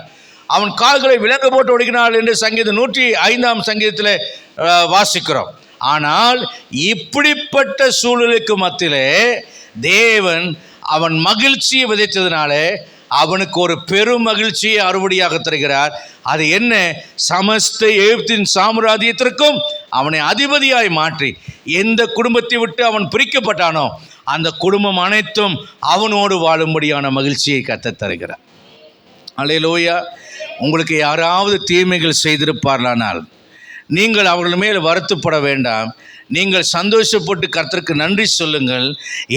அவன் கால்களை விலங்கு போட்டு ஓடுகிறான் என்று சங்கீதம் 105ஆம் சங்கீதத்தில் வாசிக்கிறோம். ஆனால் இப்படிப்பட்ட சூழலுக்கு மத்தியிலே தேவன் அவன் மகிழ்ச்சியை விதைத்ததுனால அவனுக்கு ஒரு பெரும் மகிழ்ச்சியை அறுவடையாக தருகிறார். அது என்ன? சமஸ்த எகிப்தின் சாம்ராஜ்யத்திற்கும் அவனை அதிபதியாய் மாற்றி எந்த குடும்பத்தை விட்டு அவன் பிரிக்கப்பட்டானோ அந்த குடும்பம் அனைத்தும் அவனோடு வாழும்படியான மகிழ்ச்சியை கர்த்தர் தருகிறார். அல்லேலூயா. உங்களுக்கு யாராவது தீமைகள் செய்திருப்பார்களானால் நீங்கள் அவர்கள் மேல் வருத்தப்பட வேண்டாம். நீங்கள் சந்தோஷப்பட்டு கர்த்தருக்கு நன்றி சொல்லுங்கள்.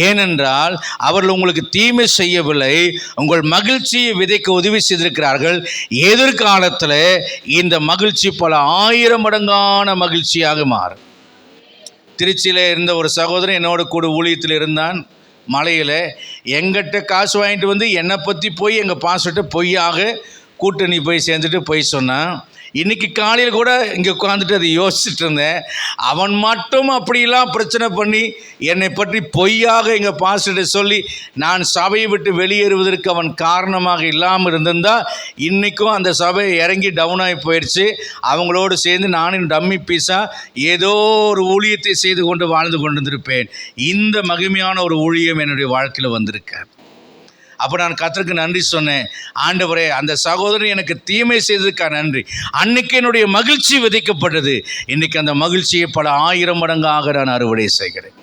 ஏனென்றால் அவர்கள் உங்களுக்கு தீமை செய்யவில்லை, உங்கள் மகிழ்ச்சியை விதைக்க உதவி செய்திருக்கிறார்கள். எதிர்காலத்தில் இந்த மகிழ்ச்சி பல 1000 மடங்கான மகிழ்ச்சியாக மாறும். திருச்சியில் இருந்த ஒரு சகோதரன் என்னோட கூட ஊழியத்தில் இருந்தான். மலையில் எங்கிட்ட காசு வாங்கிட்டு வந்து என்னை பற்றி போய் எங்கள் பாஸ்டர்கிட்ட பொய்யாக கூட்டணி போய் சேர்ந்துட்டு போய் சொன்னான். இன்றைக்கி காலையில் கூட இங்கே உட்காந்துட்டு அதை யோசிச்சுட்டு இருந்தேன். அவன் மட்டும் அப்படிலாம் பிரச்சனை பண்ணி என்னை பற்றி பொய்யாக எங்கள் பாஸ்டர்கிட்ட சொல்லி நான் சபையை விட்டு வெளியேறுவதற்கு அவன் காரணமாக இல்லாமல் இருந்திருந்தால் இன்றைக்கும் அந்த சபை இறங்கி டவுன் ஆகி போயிடுச்சு. அவங்களோடு சேர்ந்து நானும் டம்மி பீஸாக ஏதோ ஒரு ஊழியத்தை செய்து கொண்டு வாழ்ந்து கொண்டிருந்திருப்பேன். இந்த மகிமையான ஒரு ஊழியம் என்னுடைய வாழ்க்கையில் வந்திருக்கேன். அப்போ நான் கர்த்தருக்கு நன்றி சொன்னேன். ஆண்டவரே, அந்த சகோதரன் எனக்கு தீமை செய்ததுக்காக நன்றி. அன்னைக்கு என்னுடைய மகிழ்ச்சி விதைக்கப்பட்டது. இன்றைக்கி அந்த மகிழ்ச்சியை பல 1000 மடங்காக நான் அறுவடை செய்கிறேன்.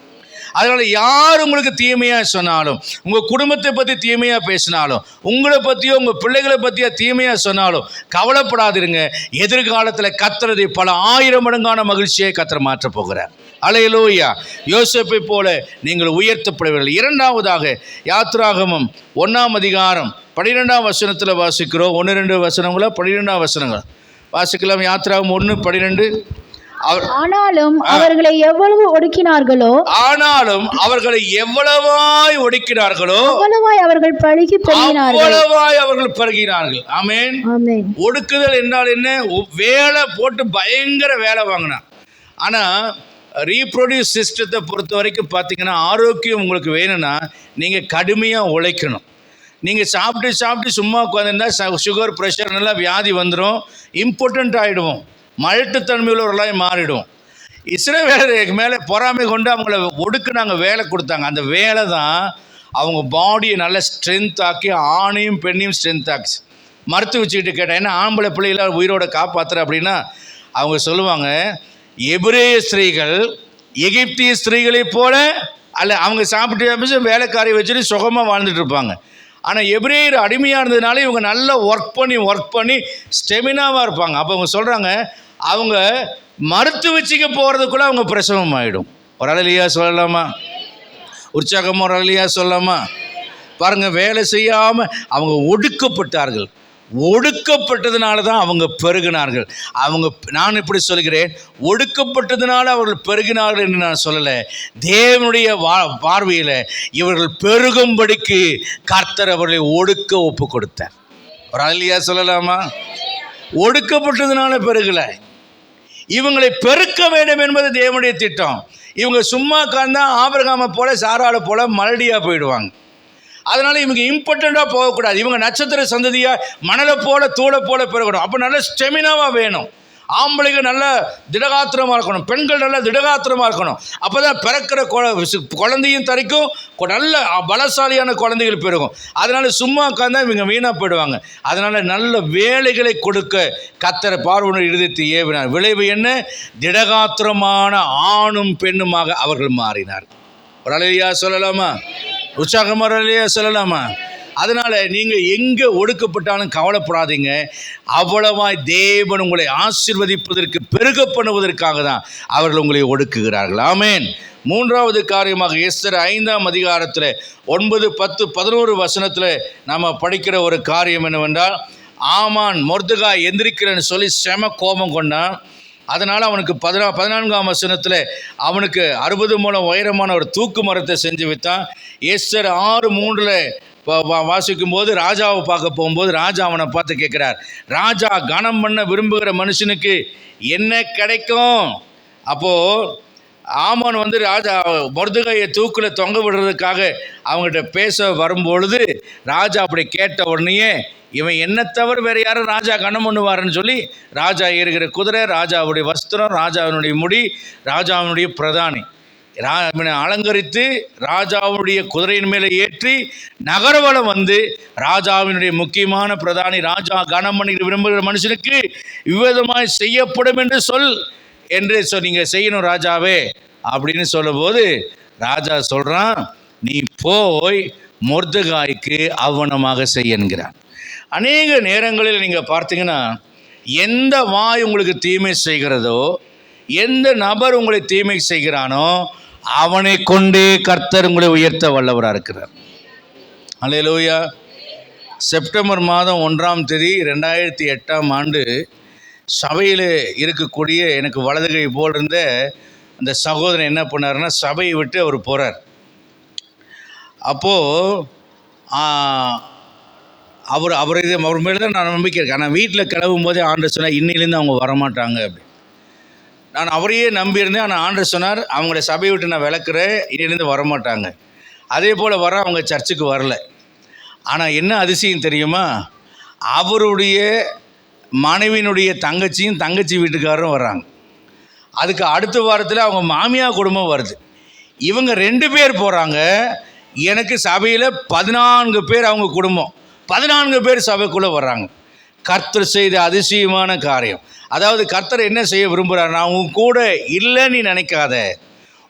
அதனால் யார் உங்களுக்கு தீமையாக சொன்னாலும், உங்கள் குடும்பத்தை பற்றி தீமையாக பேசினாலும், உங்களை பற்றியோ உங்கள் பிள்ளைகளை பற்றியோ தீமையாக சொன்னாலும் கவலைப்படாதிருங்க. எதிர்காலத்தில் கர்த்தர் பல 1000 மடங்கான மகிழ்ச்சியை கர்த்தர் மாற்றப் போகிறார். அல்லேலூயா. யோசேப்பை போல நீங்கள் உயர்த்தப்படுவீர்கள். இரண்டாவதாக யாத்திராகமம் 1ஆம் அதிகாரம் 12ஆம் வசனத்தில் வாசிக்கிறோம். 1-2 வசனங்களா 12ஆம் வசனங்கள் வாசிக்கலாம். யாத்திராகமம் 1:12. ஆனாலும் அவர்களை எவ்வளவு ஒடுக்கினார்களோ அவ்வளவாய் அவர்கள் பருகினார்கள். ஆமென். ஒடுக்குதல் என்றால் என்ன? வேலை போட்டு பயங்கர வேலை வாங்கினான். ஆனால் ரீப்ரொடியூஸ் சிஸ்டத்தை பொறுத்த வரைக்கும் பார்த்தீங்கன்னா, ஆரோக்கியம் உங்களுக்கு வேணும்னா நீங்கள் கடுமையாக உழைக்கணும். நீங்கள் சாப்பிட்டு சும்மா உட்காந்துருந்தா சுகர், ப்ரெஷர் நல்லா வியாதி வந்துடும், இம்பார்ட்டண்ட் ஆகிடுவோம், மழட்டுத்தன்மையுள்ளவர்களாக மாறிடும். இஸ்ரவேலருக்கு மேலே பொறாமை கொண்டு அவங்கள ஒடுக்குனாங்க, வேலை கொடுத்தாங்க. அந்த வேலை தான் அவங்க பாடியை நல்லா ஸ்ட்ரென்த் ஆக்கி, ஆணையும் பெண்ணையும் ஸ்ட்ரென்த் ஆக்கி மறுத்து வச்சுக்கிட்டு கேட்டேன், ஏன்னா ஆம்பளை பிள்ளைகளை உயிரோட காப்பாற்றுற அப்படின்னா அவங்க சொல்லுவாங்க, எபிரேய ஸ்திரீகள் எகிப்திய ஸ்திரீகளைப் போல அல்ல, அவங்க சாப்பிட்டு வேலைக்காரி வச்சுட்டு சுகமாக வாழ்ந்துட்டு இருப்பாங்க. ஆனால் எபிரேயர் அடிமையாக இருந்ததுனால இவங்க நல்லா ஒர்க் பண்ணி ஸ்டெமினாவாக இருப்பாங்க. அப்போ அவங்க சொல்கிறாங்க, அவங்க மறுத்து வச்சுக்க போகிறதுக்குள்ளே அவங்க பிரசவம் ஆகிடும். ஒரு அழலியா சொல்லலாமா? உற்சாகமாக ஒரு அழலியா சொல்லலாமா? பாருங்கள், வேலை செய்யாமல் அவங்க ஒடுக்கப்பட்டார்கள். ஒடுக்கப்பட்டதுனால தான் அவங்க பெருகினார்கள். நான் இப்படி சொல்கிறேன், ஒடுக்கப்பட்டதுனால அவர்கள் பெருகினார்கள் என்று நான் சொல்லலை. தேவனுடைய பார்வையில் இவர்கள் பெருகும்படிக்கு கர்த்தர் அவர்களை ஒடுக்க ஒப்பு கொடுத்தார். ஒரு அல்லையா சொல்லலாமா? ஒடுக்கப்பட்டதுனால பெருகலை, இவங்களை பெருக்க வேண்டும் என்பது தேவனுடைய திட்டம். இவங்க சும்மா காந்தா ஆபிரகாமை போல சாராளை போல மலடியாக போயிடுவாங்க. அதனால் இவங்க இம்பார்ட்டண்ட்டாக போகக்கூடாது. இவங்க நட்சத்திர சந்ததியாக மணலை போல தூளை போல பெறக்கூடும். அப்போ நல்ல ஸ்டெமினாவாக வேணும். ஆம்பளைகள் நல்லா திடகாத்திரமாக இருக்கணும், பெண்கள் நல்லா திடகாத்திரமாக இருக்கணும். அப்போ தான் பிறக்கிற குழந்தையும் தரிக்கும், நல்ல பலசாலியான குழந்தைகள் பெருகும். அதனால் சும்மா உட்காந்தா இவங்க வீணாக போயிடுவாங்க. அதனால் நல்ல வேலைகளை கொடுக்க கர்த்தர் பார்வோனின் இருதயத்தை ஏவினார். விளைவு என்ன? திடகாத்திரமான ஆணும் பெண்ணுமாக அவர்கள் மாறினார். ஒரு அல்லேலூயா சொல்லலாமா? உற்சாகமாக சொல்லலாமா? அதனால் நீங்கள் எங்கே ஒடுக்கப்பட்டாலும் கவலைப்படாதீங்க. அவ்வளவாய் தேவன் உங்களை ஆசீர்வதிப்பதற்கு, பெருக பண்ணுவதற்காக தான் அவர்கள் உங்களை ஒடுக்குகிறார்கள். ஆமென். மூன்றாவது காரியமாக எஸ்தர் 5ஆம் அதிகாரத்தில் 9, 10, 11 வசனத்தில் நாம் படிக்கிற ஒரு காரியம் என்னவென்றால், ஆமான் மொர்தெகாய் எந்திரிக்கிறேன்னு சொல்லி செம கோபம் கொண்டான். அதனால் அவனுக்கு 14ஆம் வசனத்தில் அவனுக்கு 60 முழம் உயரமான ஒரு தூக்கு மரத்தை செஞ்சு வைத்தான். எஸ்தர் 6:3 வாசிக்கும் போது ராஜாவை பார்க்க போகும்போது ராஜா அவனை பார்த்து கேட்குறார், ராஜா கனம் பண்ண விரும்புகிற மனுஷனுக்கு என்ன கிடைக்கும்? அப்போது ஆமான் ராஜா மொர்தெகாயை தூக்கில் தொங்க விடுறதுக்காக அவங்ககிட்ட பேச வரும்பொழுது ராஜா அப்படி கேட்ட உடனேயே, இவன் என்ன தவிர வேறு யாரும் ராஜா கனம் பண்ணுவாருன்னு சொல்லி ராஜா ஏறுகிற குதிரை, ராஜாவுடைய வஸ்திரம், ராஜாவினுடைய முடி, ராஜாவினுடைய பிரதானி அலங்கரித்து ராஜாவுடைய குதிரையின் மேலே ஏற்றி நகரவலம் ராஜாவினுடைய முக்கியமான பிரதானி, ராஜா கனம் பண்ணி விரும்புகிற மனுஷனுக்கு இவ்விதமாய் செய்யப்படும் என்று சொல் என்று நீங்கள் செய்யணும் ராஜாவே அப்படின்னு சொல்லும்போது ராஜா சொல்கிறான், நீ போய் மொர்தெகாய்க்கு அவ்வனமாக செய்யன்கிறான். அநேக நேரங்களில் நீங்கள் பார்த்தீங்கன்னா, எந்த வாய் உங்களுக்கு தீமை செய்கிறதோ, எந்த நபர் உங்களை தீமை செய்கிறானோ அவனை கொண்டே கர்த்தர் உங்களை உயர்த்த வல்லவராக இருக்கிறார். அல்லேலூயா. செப்டம்பர் மாதம் 1ஆம் தேதி 2008ஆம் ஆண்டு சபையில் இருக்கக்கூடிய எனக்கு வலதுகை போல் இருந்த அந்த சகோதரன் என்ன பண்ணாருன்னா, சபையை விட்டு அவர் போகிறார். அப்போது அவர் மேலே தான் நான் நம்பிக்கை இருக்கேன். ஆனால் வீட்டில் கிளம்பும் போதே ஆண்டவர் சொன்னார், இன்னிலேருந்து அவங்க வரமாட்டாங்க அப்படி. நான் அவரையே நம்பியிருந்தேன். ஆனால் ஆண்டவர் சொன்னார், அவங்கள சபையை விட்டு நான் விளக்குறேன், இன்னிலேருந்து வரமாட்டாங்க. அதே போல் அவங்க சர்ச்சுக்கு வரல. ஆனால் என்ன அதிசயம் தெரியுமா, அவருடைய மனைவியினுடைய தங்கச்சி வீட்டுக்காரரும் வர்றாங்க. அதுக்கு அடுத்த வாரத்தில் அவங்க மாமியார் குடும்பம் வருது. இவங்க 2 பேர் போகிறாங்க. எனக்கு சபையில் 14 பேர் அவங்க குடும்பம், 14 பேர் சபைக்குள்ளே வர்றாங்க. கர்த்தர் செய்த அதிசயமான காரியம். அதாவது கர்த்தர் என்ன செய்ய விரும்புகிறார், நான் உன் கூட இல்லைன்னு நீ நினைக்காத,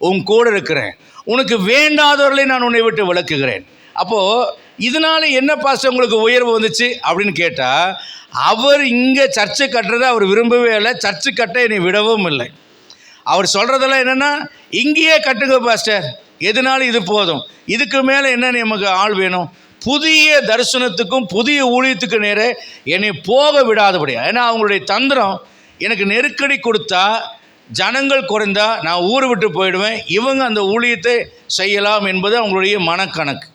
உன் கூட இருக்கிறேன், உனக்கு வேண்டாதவர்களை நான் உன்னை விட்டு விலக்குகிறேன். அப்போது இதனால என்ன பாஸ்டர் உங்களுக்கு உயர்வு வந்துச்சு அப்படின்னு கேட்டால், அவர் இங்கே சர்ச்சை கட்டுறதை அவர் விரும்பவே இல்லை, சர்ச்சு கட்ட என்னை விடவும் இல்லை. அவர் சொல்கிறதெல்லாம் என்னென்னா, இங்கேயே கட்டுங்க பாஸ்டர், எதுனாலும் இது போதும், இதுக்கு மேலே என்ன நமக்கு ஆள் வேணும், புதிய தரிசனத்துக்கும் புதிய ஊழியத்துக்கு நேரே என்னை போக விடாதபடி. ஏன்னா அவங்களுடைய தந்திரம், எனக்கு நெருக்கடி கொடுத்தா, ஜனங்கள் குறைந்தா நான் ஊரை விட்டு போயிடுவேன், இவங்க அந்த ஊழியத்தை செய்யலாம் என்பது அவங்களுடைய மனக்கணக்கு.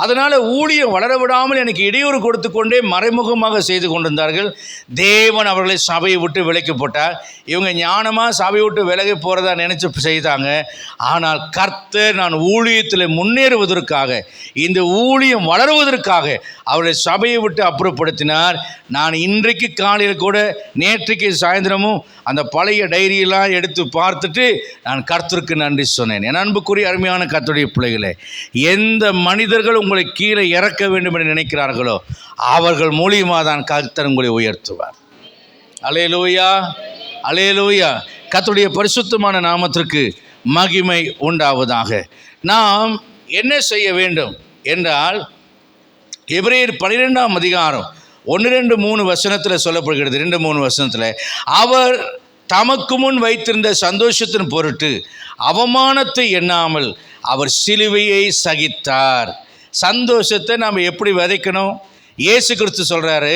அதனால் ஊழியம் வளர விடாமல் எனக்கு இடையூறு கொடுத்து கொண்டே மறைமுகமாக செய்து கொண்டிருந்தார்கள். தேவன் அவர்களை சபையை விட்டு விலக்கி போட்டார். இவங்க ஞானமாக சபையை விட்டு விலகி போகிறதா நினச்சி செய்தாங்க. ஆனால் கர்த்தர் நான் ஊழியத்தில் முன்னேறுவதற்காக, இந்த ஊழியம் வளருவதற்காக அவர்களை சபையை விட்டு அப்புறப்படுத்தினார். நான் இன்றைக்கு காலையில் கூட, நேற்றைக்கு சாயந்தரமும் அந்த பழைய டைரியெல்லாம் எடுத்து பார்த்துட்டு நான் கர்த்தருக்கு நன்றி சொன்னேன். என் அன்புக்குரிய அருமையான கர்த்தருடைய பிள்ளைகளே, எந்த மனிதர்கள் உங்களை கீழே இறக்க வேண்டும் என்று நினைக்கிறார்களோ அவர்கள் மூலியமாக தான் கர்த்தர் உங்களை உயர்த்துவார். அல்லேலூயா, அல்லேலூயா. கர்த்தருடைய பரிசுத்தமான நாமத்திற்கு மகிமை உண்டாவதாக. நாம் என்ன செய்ய வேண்டும் என்றால், எபிரேயர் 12ஆம் அதிகாரம் 1-2-3 வசனத்தில் சொல்லப்படுகிறது. 2-3 வசனத்தில், அவர் தமக்கு முன் வைத்திருந்த சந்தோஷத்தின் பொருட்டு அவமானத்தை எண்ணாமல் அவர் சிலுவையை சகித்தார். சந்தோஷத்தை நாம் எப்படி விதைக்கணும்? இயேசு கிறிஸ்து சொல்கிறாரு,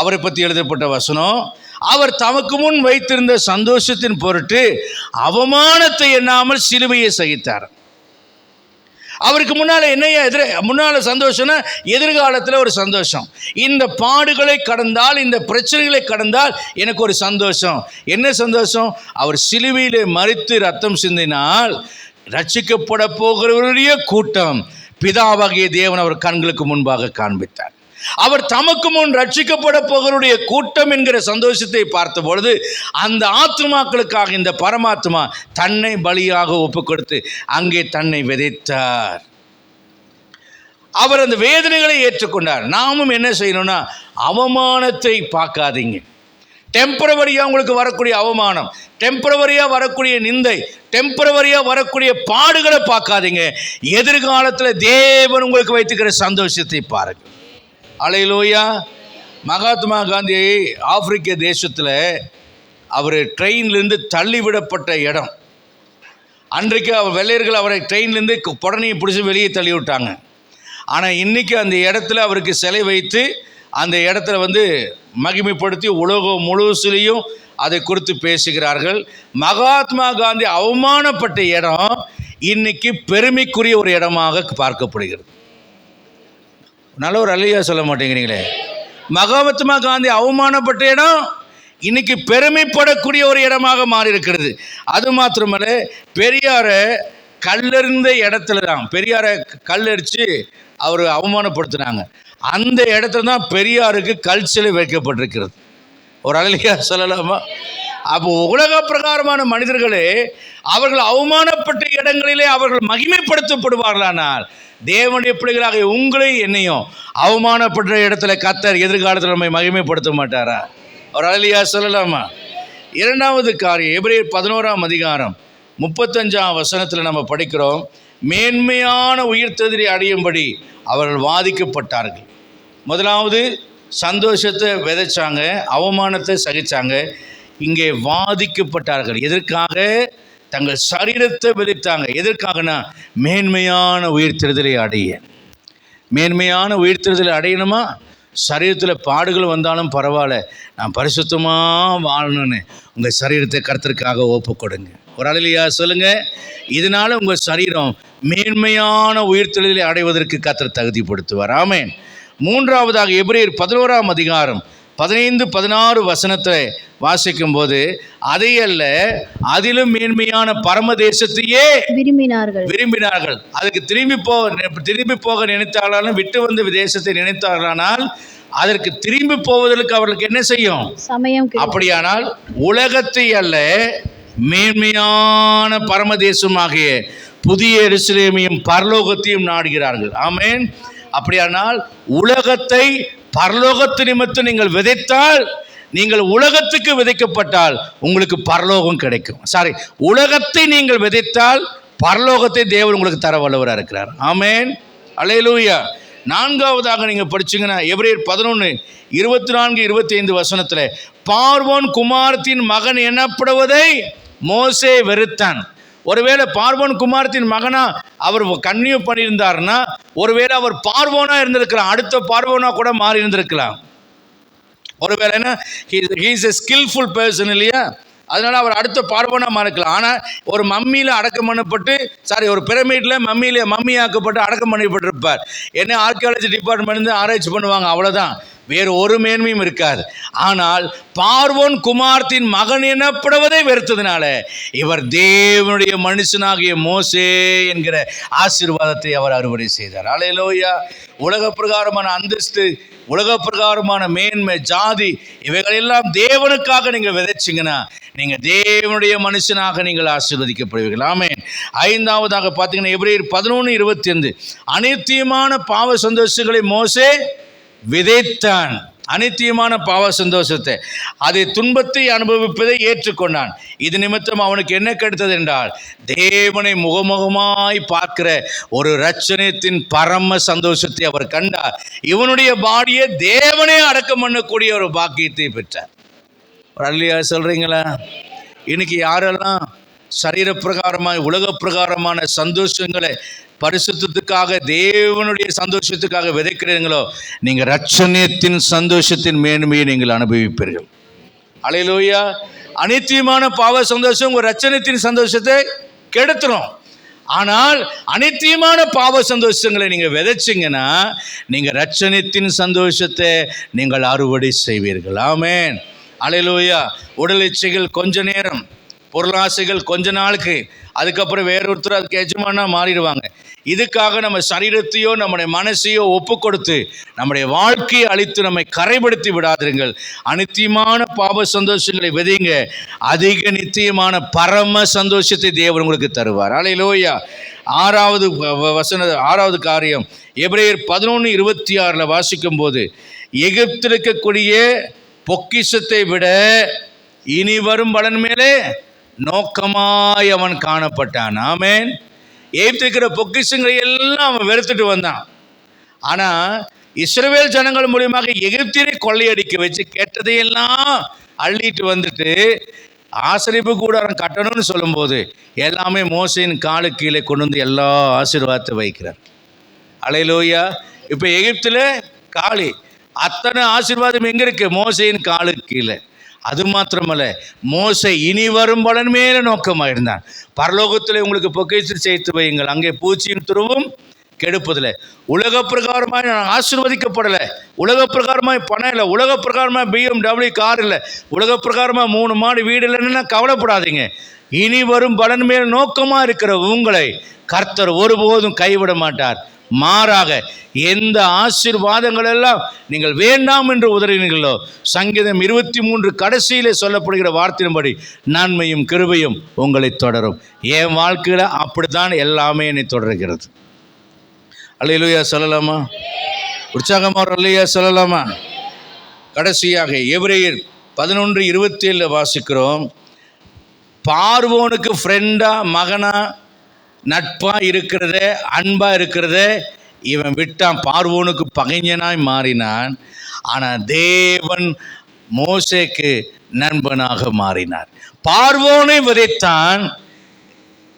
அவரை பற்றி எழுதப்பட்ட வசனம், அவர் தமக்கு முன் வைத்திருந்த சந்தோஷத்தின் பொருட்டு அவமானத்தை எண்ணாமல் சிலுவையை சகித்தார். அவருக்கு முன்னால் என்னையா முன்னால் சந்தோஷம்னா எதிர்காலத்தில் ஒரு சந்தோஷம். இந்த பாடுகளை கடந்தால், இந்த பிரச்சனைகளை கடந்தால் எனக்கு ஒரு சந்தோஷம். என்ன சந்தோஷம்? அவர் சிலுவையிலே மரித்து ரத்தம் சிந்தினால் ரட்சிக்கப்பட போகிறவருடைய கூட்டம் பிதாவாகிய தேவன் அவர் கண்களுக்கு முன்பாக காண்பித்தார். அவர் தமக்கு முன் ரட்சிக்கப்பட போகிறவருடைய கூட்டம் என்கிற சந்தோஷத்தை பார்த்த பொழுது, அந்த ஆத்துமாக்களுக்காக இந்த பரமாத்மா தன்னை பலியாக ஒப்பு கொடுத்து அங்கே தன்னை விதைத்தார். அவர் அந்த வேதனைகளை ஏற்றுக்கொண்டார். நாமும் என்ன செய்யணும்னா, அவமானத்தை பார்க்காதீங்க. டெம்பரவரியாக உங்களுக்கு வரக்கூடிய அவமானம், டெம்பரவரியாக வரக்கூடிய நிந்தை, டெம்பரவரியாக வரக்கூடிய பாடுகளை பார்க்காதீங்க. எதிர்காலத்தில் தேவன் உங்களுக்கு வைத்துக்கிற சந்தோஷத்தை பாருங்கள். அல்லேலூயா. மகாத்மா காந்தி ஆப்பிரிக்க தேசத்தில் அவர் ட்ரெயின்லேருந்து தள்ளிவிடப்பட்ட இடம். அன்றைக்கு வெள்ளையர்கள் அவரை ட்ரெயின்லேருந்து புடனையை பிடிச்சி வெளியே தள்ளி விட்டாங்க. ஆனால் இன்றைக்கி அந்த இடத்துல அவருக்கு சிலை வைத்து அந்த இடத்துல மகிமைப்படுத்தி உலகம் முழுசிலையும் அதை குறித்து பேசுகிறார்கள். மகாத்மா காந்தி அவமானப்பட்ட இடம் இன்னைக்கு பெருமைக்குரிய ஒரு இடமாக பார்க்கப்படுகிறது. நல்ல ஒரு அல்லையா சொல்ல மாட்டேங்கிறீங்களே. மகாத்மா காந்தி அவமானப்பட்ட இடம் இன்னைக்கு பெருமைப்படக்கூடிய ஒரு இடமாக மாறி இருக்கிறது. அது மாத்திரமல்ல, பெரியாரை கல்லெறிந்த இடத்துல தான், பெரியாரை கல்லெறிச்சு அவர் அவமானப்படுத்தினாங்க. அந்த இடத்துல தான் பெரியாருக்கு கல் சிலை வைக்கப்பட்டிருக்கிறது. ஒரு அல்லையா சொல்லலாமா? அப்போ உலக பிரகாரமான மனிதர்களே அவர்கள் அவமானப்பட்ட இடங்களிலே அவர்கள் மகிமைப்படுத்தப்படுவார்களானால், தேவனுடைய பிள்ளைகளாக உங்களை என்னையும் அவமானப்பட்ட இடத்துல கர்த்தர் எதிர்காலத்தில் நம்மை மகிமைப்படுத்த மாட்டாரா? ஒரு அல்லையா சொல்லலாமா? இரண்டாவது காரியம், எபிரேயர் 11ஆம் அதிகாரம் 35ஆம் வசனத்தில் நம்ம படிக்கிறோம், மேன்மையான உயிர்த்தெழுதலை அடையும்படி அவர்கள் வாதிக்கப்பட்டார்கள். முதலாவது சந்தோஷத்தை விதைச்சாங்க, அவமானத்தை சகிச்சாங்க. இங்கே வாதிக்கப்பட்டார்கள். எதற்காக? தங்கள் சரீரத்தை விதைத்தாங்க. எதற்காகனா, மேன்மையான உயிர்த்தெழுதலை அடைய. மேன்மையான உயிர்த்தெழுதலை அடையணுமா? சரீரத்தில் பாடுகள் வந்தாலும் பரவாயில்ல, நான் பரிசுத்தமாக வாழணும்னு உங்கள் சரீரத்தை கர்த்தருக்காக ஒப்பு கொடுங்க. ஒரு அல்லேலூயா சொல்லுங்கள். இதனால் உங்கள் சரீரம் மேன்மையான உயிர்த்தெழுதலை அடைவதற்கு கர்த்தர் தகுதிப்படுத்துவார். ஆமென். மூன்றாவதாக எபிரேயர் 11ஆம் அதிகாரம் 15-16 வசனத்தை வாசிக்கும் போது, அதையல்ல அதிலும் மேன்மையான பரமதேசத்தையே விரும்பினார்கள். அதுக்கு திரும்பி போக நினைத்தாலும், விட்டு வந்த தேசத்தை நினைத்தார்களானால் அதற்கு திரும்பி போவதற்கு அவர்களுக்கு என்ன செய்யும்? சமயம். அப்படியானால் உலகத்தை அல்ல, மேன்மையான பரமதேசமாகிய புதிய எருசலேமையும் பரலோகத்தையும் நாடுகிறார்கள். ஆமென். அப்படியானால் உலகத்தை பரலோகத்து நிமித்தம் நீங்கள் விதைத்தால், நீங்கள் உலகத்துக்கு விதைக்கப்பட்டால் உங்களுக்கு பரலோகம் கிடைக்கும். உலகத்தை நீங்கள் விதைத்தால் பரலோகத்தை தேவன் உங்களுக்கு தர வல்லவராக இருக்கிறார். ஆமென், அல்லேலூயா. நான்காவதாக நீங்கள் படிச்சீங்கன்னா எபிரேயர் 11:24-25 வசனத்தில், பார்வோன் குமாரத்தின் மகன் எனப்படுவதை மோசே வெறுத்தான். ஒருவேளை பார்வோன் குமாரத்தின் மகனா அவர் கன்னியூ பண்ணியிருந்தார்னா, ஒருவேளை அவர் பார்வோனா இருந்திருக்கலாம், அடுத்த பார்வோனா கூட மாறி இருந்திருக்கலாம். ஒருவேளை he is a skillful person இல்லையா, அதனால அவர் அடுத்த பார்வோனா மாறிக்கலாம். ஆனால் ஒரு மம்மியில் அடக்கம் பண்ணப்பட்டு, ஒரு பிரமிடில் மம்மியாக்கப்பட்டு அடக்கம் பண்ணப்பட்டிருப்பார். என்ன ஆர்கியாலஜி டிபார்ட்மெண்ட் ஆராய்ச்சி பண்ணுவாங்க, அவ்வளோதான், வேறு ஒரு மேன்மையும் இருக்காது. ஆனால் பார்வோன் குமாரத்தின் மகன் எனப்படுவதை வெறுத்ததுனால இவர் தேவனுடைய மனுஷனாகிய மோசே என்கிற ஆசீர்வாதத்தை அவர் அறுவடை செய்தார். அல்லேலூயா. உலக பிரகாரமான அந்தஸ்து, உலக பிரகாரமான மேன்மை, ஜாதி, இவைகளெல்லாம் தேவனுக்காக நீங்கள் விதைச்சிங்கன்னா நீங்கள் தேவனுடைய மனுஷனாக நீங்கள் ஆசீர்வதிக்கப்படுவீர்கள். ஆமென். ஐந்தாவதாக பார்த்தீங்கன்னா எபிரேயர் 11:25, அநித்தியமான பாவ சந்தோஷங்களை மோசே விதைத்தான். அநித்தியமான பாவ சந்தோஷத்தை, அதை துன்பத்தை அனுபவிப்பதை ஏற்றுக்கொண்டான். இது நிமித்தம் அவனுக்கு என்ன கிடைத்தது என்றால், தேவனை முகமுகமாய் பார்க்கிற ஒரு இரட்சணியத்தின் பரம சந்தோஷத்தை அவர் கண்டார். இவனுடைய பாடியை தேவனே அடக்கம் பண்ணக்கூடிய ஒரு பாக்கியத்தை பெற்றார். அல்லையா சொல்றீங்களா? இன்னைக்கு யாரெல்லாம் சரீர பிரகாரமாக உலக பிரகாரமான சந்தோஷங்களை பரிசுத்தத்துக்காக தேவனுடைய சந்தோஷத்துக்காக விதைக்கிறீங்களோ, நீங்கள் இரட்சணியத்தின் சந்தோஷத்தின் மேன்மையை நீங்கள் அனுபவிப்பீர்கள். அல்லேலூயா. அநித்தியமான பாவ சந்தோஷம் ஒரு இரட்சணியத்தின் சந்தோஷத்தை கெடுத்துரும். ஆனால் அநித்தியமான பாவ சந்தோஷங்களை நீங்கள் விதைச்சிங்கன்னா நீங்கள் இரட்சணியத்தின் சந்தோஷத்தை நீங்கள் அறுவடை செய்வீர்கள். ஆமென், அல்லேலூயா. உடல் இச்சைகள் கொஞ்ச நேரம், பொருளாசைகள் கொஞ்ச நாளுக்கு, அதுக்கப்புறம் வேறொருத்தர் அதுக்கு எஜமானா மாறிடுவாங்க. இதுக்காக நம்ம சரீரத்தையோ நம்முடைய மனசையோ ஒப்பு கொடுத்து நம்முடைய வாழ்க்கையை அழித்து நம்மை கரைப்படுத்தி விடாதீர்கள். அநித்தியமான பாவ சந்தோஷங்களை விதைங்க, அதிக நித்தியமான பரம சந்தோஷத்தை தேவன் உங்களுக்கு தருவார். அல்லேலூயா. ஆறாவது காரியம் எபிரேயர் 11:26 வாசிக்கும் போது, எகிப்தில் இருக்கக்கூடிய பொக்கிஷத்தை விட இனி வரும் பலன் மேலே நோக்கமாய் அவன் காணப்பட்டான். ஆமென். எகிப்திருக்கிற பொக்கிஷங்களை எல்லாம் அவன் வெறுத்துட்டு வந்தான். ஆனால் இஸ்ரவேல் ஜனங்கள் மூலியமாக எகிப்தியரை கொள்ளையடிக்க வச்சு கேட்டதையெல்லாம் அள்ளிட்டு வந்துட்டு ஆசரிப்பு கூடாரம் கட்டணும்னு சொல்லும்போது எல்லாமே மோசையின் காலு கீழே கொண்டு வந்து எல்லா ஆசீர்வாதத்தை வைக்கிறார். அல்லேலூயா. இப்போ எகிப்தில் காளி, அத்தனை ஆசீர்வாதம் எங்கே இருக்கு? மோசையின் காலு கீழே. அது மாத்திரமல்ல, மோசே இனி வரும் பலன் மேலே நோக்கமாக இருந்தான். பரலோகத்தில் உங்களுக்கு பொக்கிஷத்தை சேர்த்து வையுங்கள், அங்கே பூச்சியின் துருவும் கெடுப்பதில்லை. உலக பிரகாரமாக நான் ஆசீர்வதிக்கப்படலை, உலக பிரகாரமாக பணம் இல்லை, உலக பிரகாரமாக BMW கார் இல்லை, உலக பிரகாரமாக 3 மாடி வீடு இல்லைன்னா கவலைப்படாதீங்க. இனி வரும் பலன் மேல் நோக்கமாக இருக்கிற உங்களை கர்த்தர் ஒருபோதும் கைவிட மாட்டார். மாறாக எந்த ஆசீர்வாதங்கள் எல்லாம் நீங்கள் வேண்டாம் என்று உதறினீர்களோ, சங்கீதம் 23 கடைசியிலே சொல்லப்படுகிற வார்த்தையின்படி நன்மையும் கிருபையும் உங்களை தொடரும். என் வாழ்க்கையில் அப்படித்தான் எல்லாமே என்னை தொடர்கிறது. அல்லேலூயா சொல்லலாமா? உற்சாகமா அல்லேலூயா சொல்லலாமா? கடைசியாக எபிரேயர் 11:27 வாசிக்கிறோம். பார்வோனுக்கு ஃப்ரெண்டா, மகனா, நட்பா இருக்கிறத, அன்பா இருக்கிறத இவன் விட்டான். பார்வோனுக்கு பகைஞனாய் மாறினான். ஆனால் தேவன் மோசேக்கு நண்பனாக மாறினார். பார்வோனை விதைத்தான்,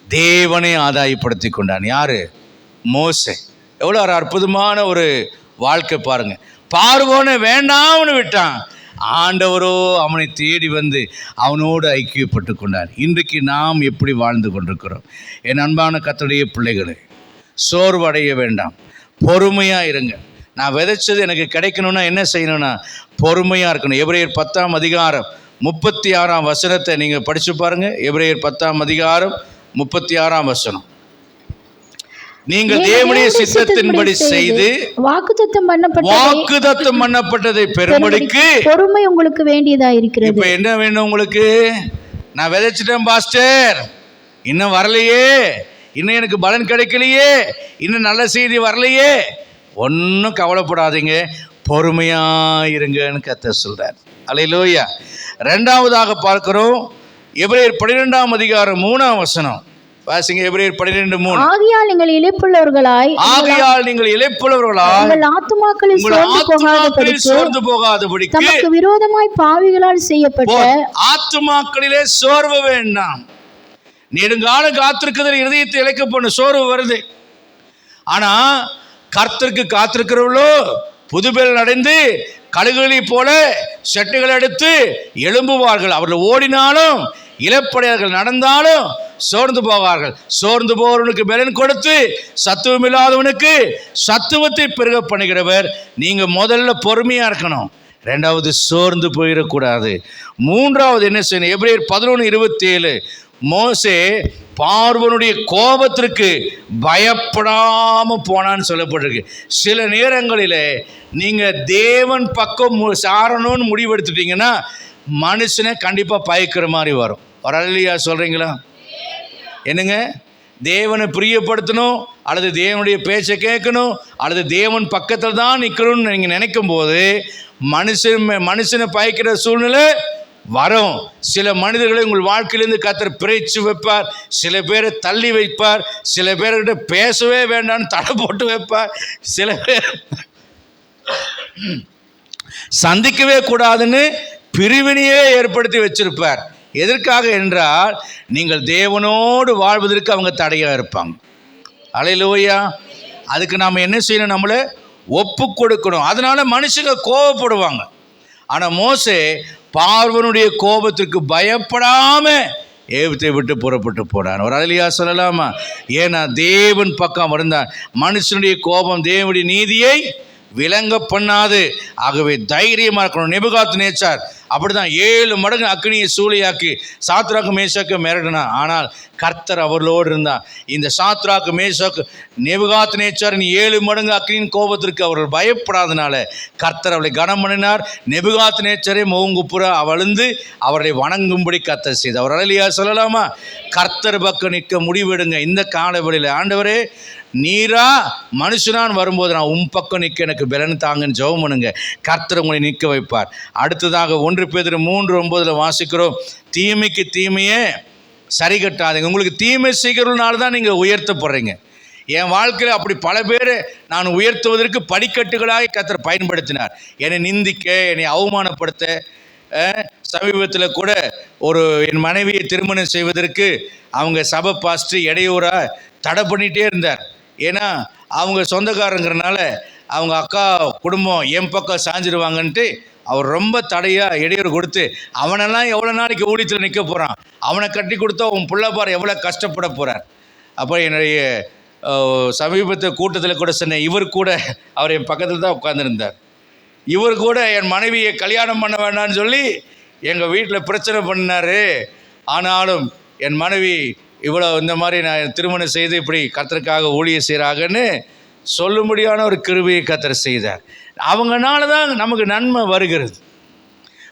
தேவனை ஆதாயப்படுத்தி கொண்டான். யாரு? மோசே. எவ்வளோ ஒரு அற்புதமான ஒரு வாழ்க்கை பாருங்க. பார்வோனை வேண்டாம்னு விட்டான், ஆண்டவரோ அவனை தேடி வந்து அவனோடு ஐக்கியப்பட்டு கொண்டார். இன்றைக்கு நாம் எப்படி வாழ்ந்து கொண்டிருக்கிறோம்? என் அன்பான கர்த்தருடைய பிள்ளைகளே, சோர்வடைய வேண்டாம், பொறுமையாக இருங்க. நான் விதைச்சது எனக்கு கிடைக்கணும்னா என்ன செய்யணும்னா பொறுமையாக இருக்கணும். எபிரேயர் 10:36 நீங்கள் படித்து பாருங்கள். எபிரேயர் 10:36 நீங்கள் தேவனுடைய சித்தத்தின்படி செய்து வாக்குத்தத்தம் பண்ணப்பட்டதை பெறும்படிக்கு பொறுமை உங்களுக்கு வேண்டியதா இருக்கிறது. இப்ப என்ன வேணும் உங்களுக்கு? நான் விதைச்சிட்டேன் பாஸ்டர், இன்னும் வரலையே, இன்னும் எனக்கு பலன் கிடைக்கலையே, இன்னும் நல்ல செய்தி வரலையே, ஒன்றும் கவலைப்படாதீங்க, பொறுமையா இருங்கன்னு கர்த்தர் சொல்றார். அல்லேலூயா. 2வதாக பார்க்கிறோம் எபிரேயர் 12:3 வாசிங்க எபிரேயர் 12:3. ஆகையால் நீங்கள் இளைப்புள்ளவர்களாய் உங்கள் ஆத்துமாக்களில் சோர்ந்து போகாதபடிக்கு தமக்கு விரோதமாய் பாவிகளால் செய்யப்பட்ட ஆத்துமாக்களிலே சோர்வு வேண்டாம். நெடுங்காலம் காத்திருக்கிறது இருதயத்தை இழைக்க போன சோர்வு வருது. ஆனா கர்த்தருக்கு காத்திருக்கிறவர்களோ புதுபெல் அடைந்து கழுகுகளை போல செட்டுகள் எடுத்து எழும்புவார்கள். அவர்கள் ஓடினாலும் இளப்படையார்கள், நடந்தாலும் சோர்ந்து போவார்கள். சோர்ந்து போவனுக்கு பலன் கொடுத்து சத்துவம் இல்லாதவனுக்கு சத்துவத்தை பெருக பண்ணுகிறவர். நீங்க முதல்ல பொறுமையா இருக்கணும். ரெண்டாவது சோர்ந்து போயிடக்கூடாது. மூன்றாவது என்ன செய்யணும்? எபிரேயர் 11:27 மோசே பார்வோனுடைய கோபத்திற்கு பயப்படாம போனான்னு சொல்லப்பட்டிருக்கு. சில நேரங்களில் நீங்க தேவன் பக்கம் சாரணும்னு முடிவெடுத்துட்டீங்கன்னா மனுஷனை கண்டிப்பா பயக்கிற மாதிரி வரும். வரலையா? சொல்றீங்களா? என்னங்க, தேவனை பிரியப்படுத்தணும் அல்லது தேவனுடைய பேச்சை கேட்கணும் அல்லது தேவன் பக்கத்தில் தான் நிற்கணும்னு நீங்கள் நினைக்கும் போது மனுஷனை பயக்கிற சூழ்நிலை வரும். சில மனிதர்களை உங்கள் வாழ்க்கையிலேருந்து கர்த்தர் பிரித்து வைப்பார். சில பேரை தள்ளி வைப்பார். சில பேர்கிட்ட பேசவே வேண்டாம்னு தடை போட்டு வைப்பார். சில பேர் சந்திக்கவே கூடாதுன்னு பிரிவினையே ஏற்படுத்தி வச்சிருப்பார். எதற்காக என்றால் நீங்கள் தேவனோடு வாழ்வதற்கு அவங்க தடையாக இருப்பாங்க. அல்லேலூயா. அதுக்கு நாம் என்ன செய்யணும்? நம்மளை ஒப்பு கொடுக்கணும். அதனால மனுஷங்க கோபப்படுவாங்க. ஆனால் மோசே பார்வனுடைய கோபத்திற்கு பயப்படாம ஏவத்தை விட்டு புறப்பட்டு போனான். ஒரு அதிலையா சொல்லலாமா? ஏன்னா தேவன் பக்கம் இருந்தான். மனுஷனுடைய கோபம் தேவனுடைய நீதியை விளங்க பண்ணாது. ஆகவே தைரியமாக இருக்கணும். நேபுகாத்நேச்சார் அப்படிதான் 7 மடங்கு அக்னியை சூளையாக்கி சாத்ராக்கு மேஷாக்கு மிரட்டினா. ஆனால் கர்த்தர் அவர்களோடு இருந்தார். இந்த சாத்ராக்கு மேஷாக்கு நேபுகாத்நேச்சாரின் 7 மடங்கு அக்னியின் கோபத்திற்கு அவர்கள் பயப்படாதனால கர்த்தர் அவளை கனம் பண்ணினார். நேபுகாத்நேச்சாரை முகங்குப்புற அவழ்ந்து அவர்களை வணங்கும்படி கர்த்தர் செய்தார். அவர் அல்லேலூயா சொல்லலாமா? கர்த்தர் பக்கம் நிற்க முடிவெடுங்க. இந்த காலவெளியில் ஆண்டவரே நீரா மனுஷனான் வரும்போது நான் உன் பக்கம் நிற்க எனக்கு பலன் தாங்கன்னு ஜெபம் பண்ணுங்க. கர்த்தர் உங்களை நிற்க வைப்பார். அடுத்ததாக 1 பேதுரு 3:9 வாசிக்கிறோம். தீமைக்கு தீமையே சரி கட்டாதீங்க. உங்களுக்கு தீமை செய்கிறதுனால தான் நீங்கள் உயர்த்தப்படுறீங்க. என் வாழ்க்கையில் அப்படி பல பேர் நான் உயர்த்துவதற்கு படிக்கட்டுகளாக கர்த்தர் பயன்படுத்தினார். என்னை நிந்திக்க, என்னை அவமானப்படுத்த. சமீபத்தில் கூட என் மனைவியை திருமணம் செய்வதற்கு அவங்க சபை பாஸ்டர் இடையூறாக தடை பண்ணிகிட்டே இருந்தார். ஏன்னா அவங்க சொந்தக்காரங்கிறனால அவங்க அக்கா குடும்பம் என் பக்கம் சாஞ்சிருவாங்கன்ட்டு அவர் ரொம்ப தடையாக இடையூறு கொடுத்து அவனெல்லாம் எவ்வளோ நாளைக்கு ஊழியத்தில் நிற்க போகிறான், அவனை கட்டி கொடுத்தா உன் பிள்ளைப்பார் எவ்வளோ கஷ்டப்பட போகிறார். அப்போ என்னுடைய சமீபத்து கூட்டத்தில் கூட சொன்னேன். இவர் கூட அவர் என் பக்கத்தில் தான் உட்காந்துருந்தார். இவர் கூட என் மனைவியை கல்யாணம் பண்ண வேண்டாம்னு சொல்லி எங்கள் வீட்டில் பிரச்சனை பண்ணினார். ஆனாலும் என் மனைவி இவ்வளோ இந்த மாதிரி நான் திருமணம் செய்து இப்படி கர்த்தருக்காக ஊழிய செய்கிறாங்கன்னு சொல்லும்படியான ஒரு கிருபையை கர்த்தர் செய்தார். அவங்கனால தான் நமக்கு நன்மை வருகிறது.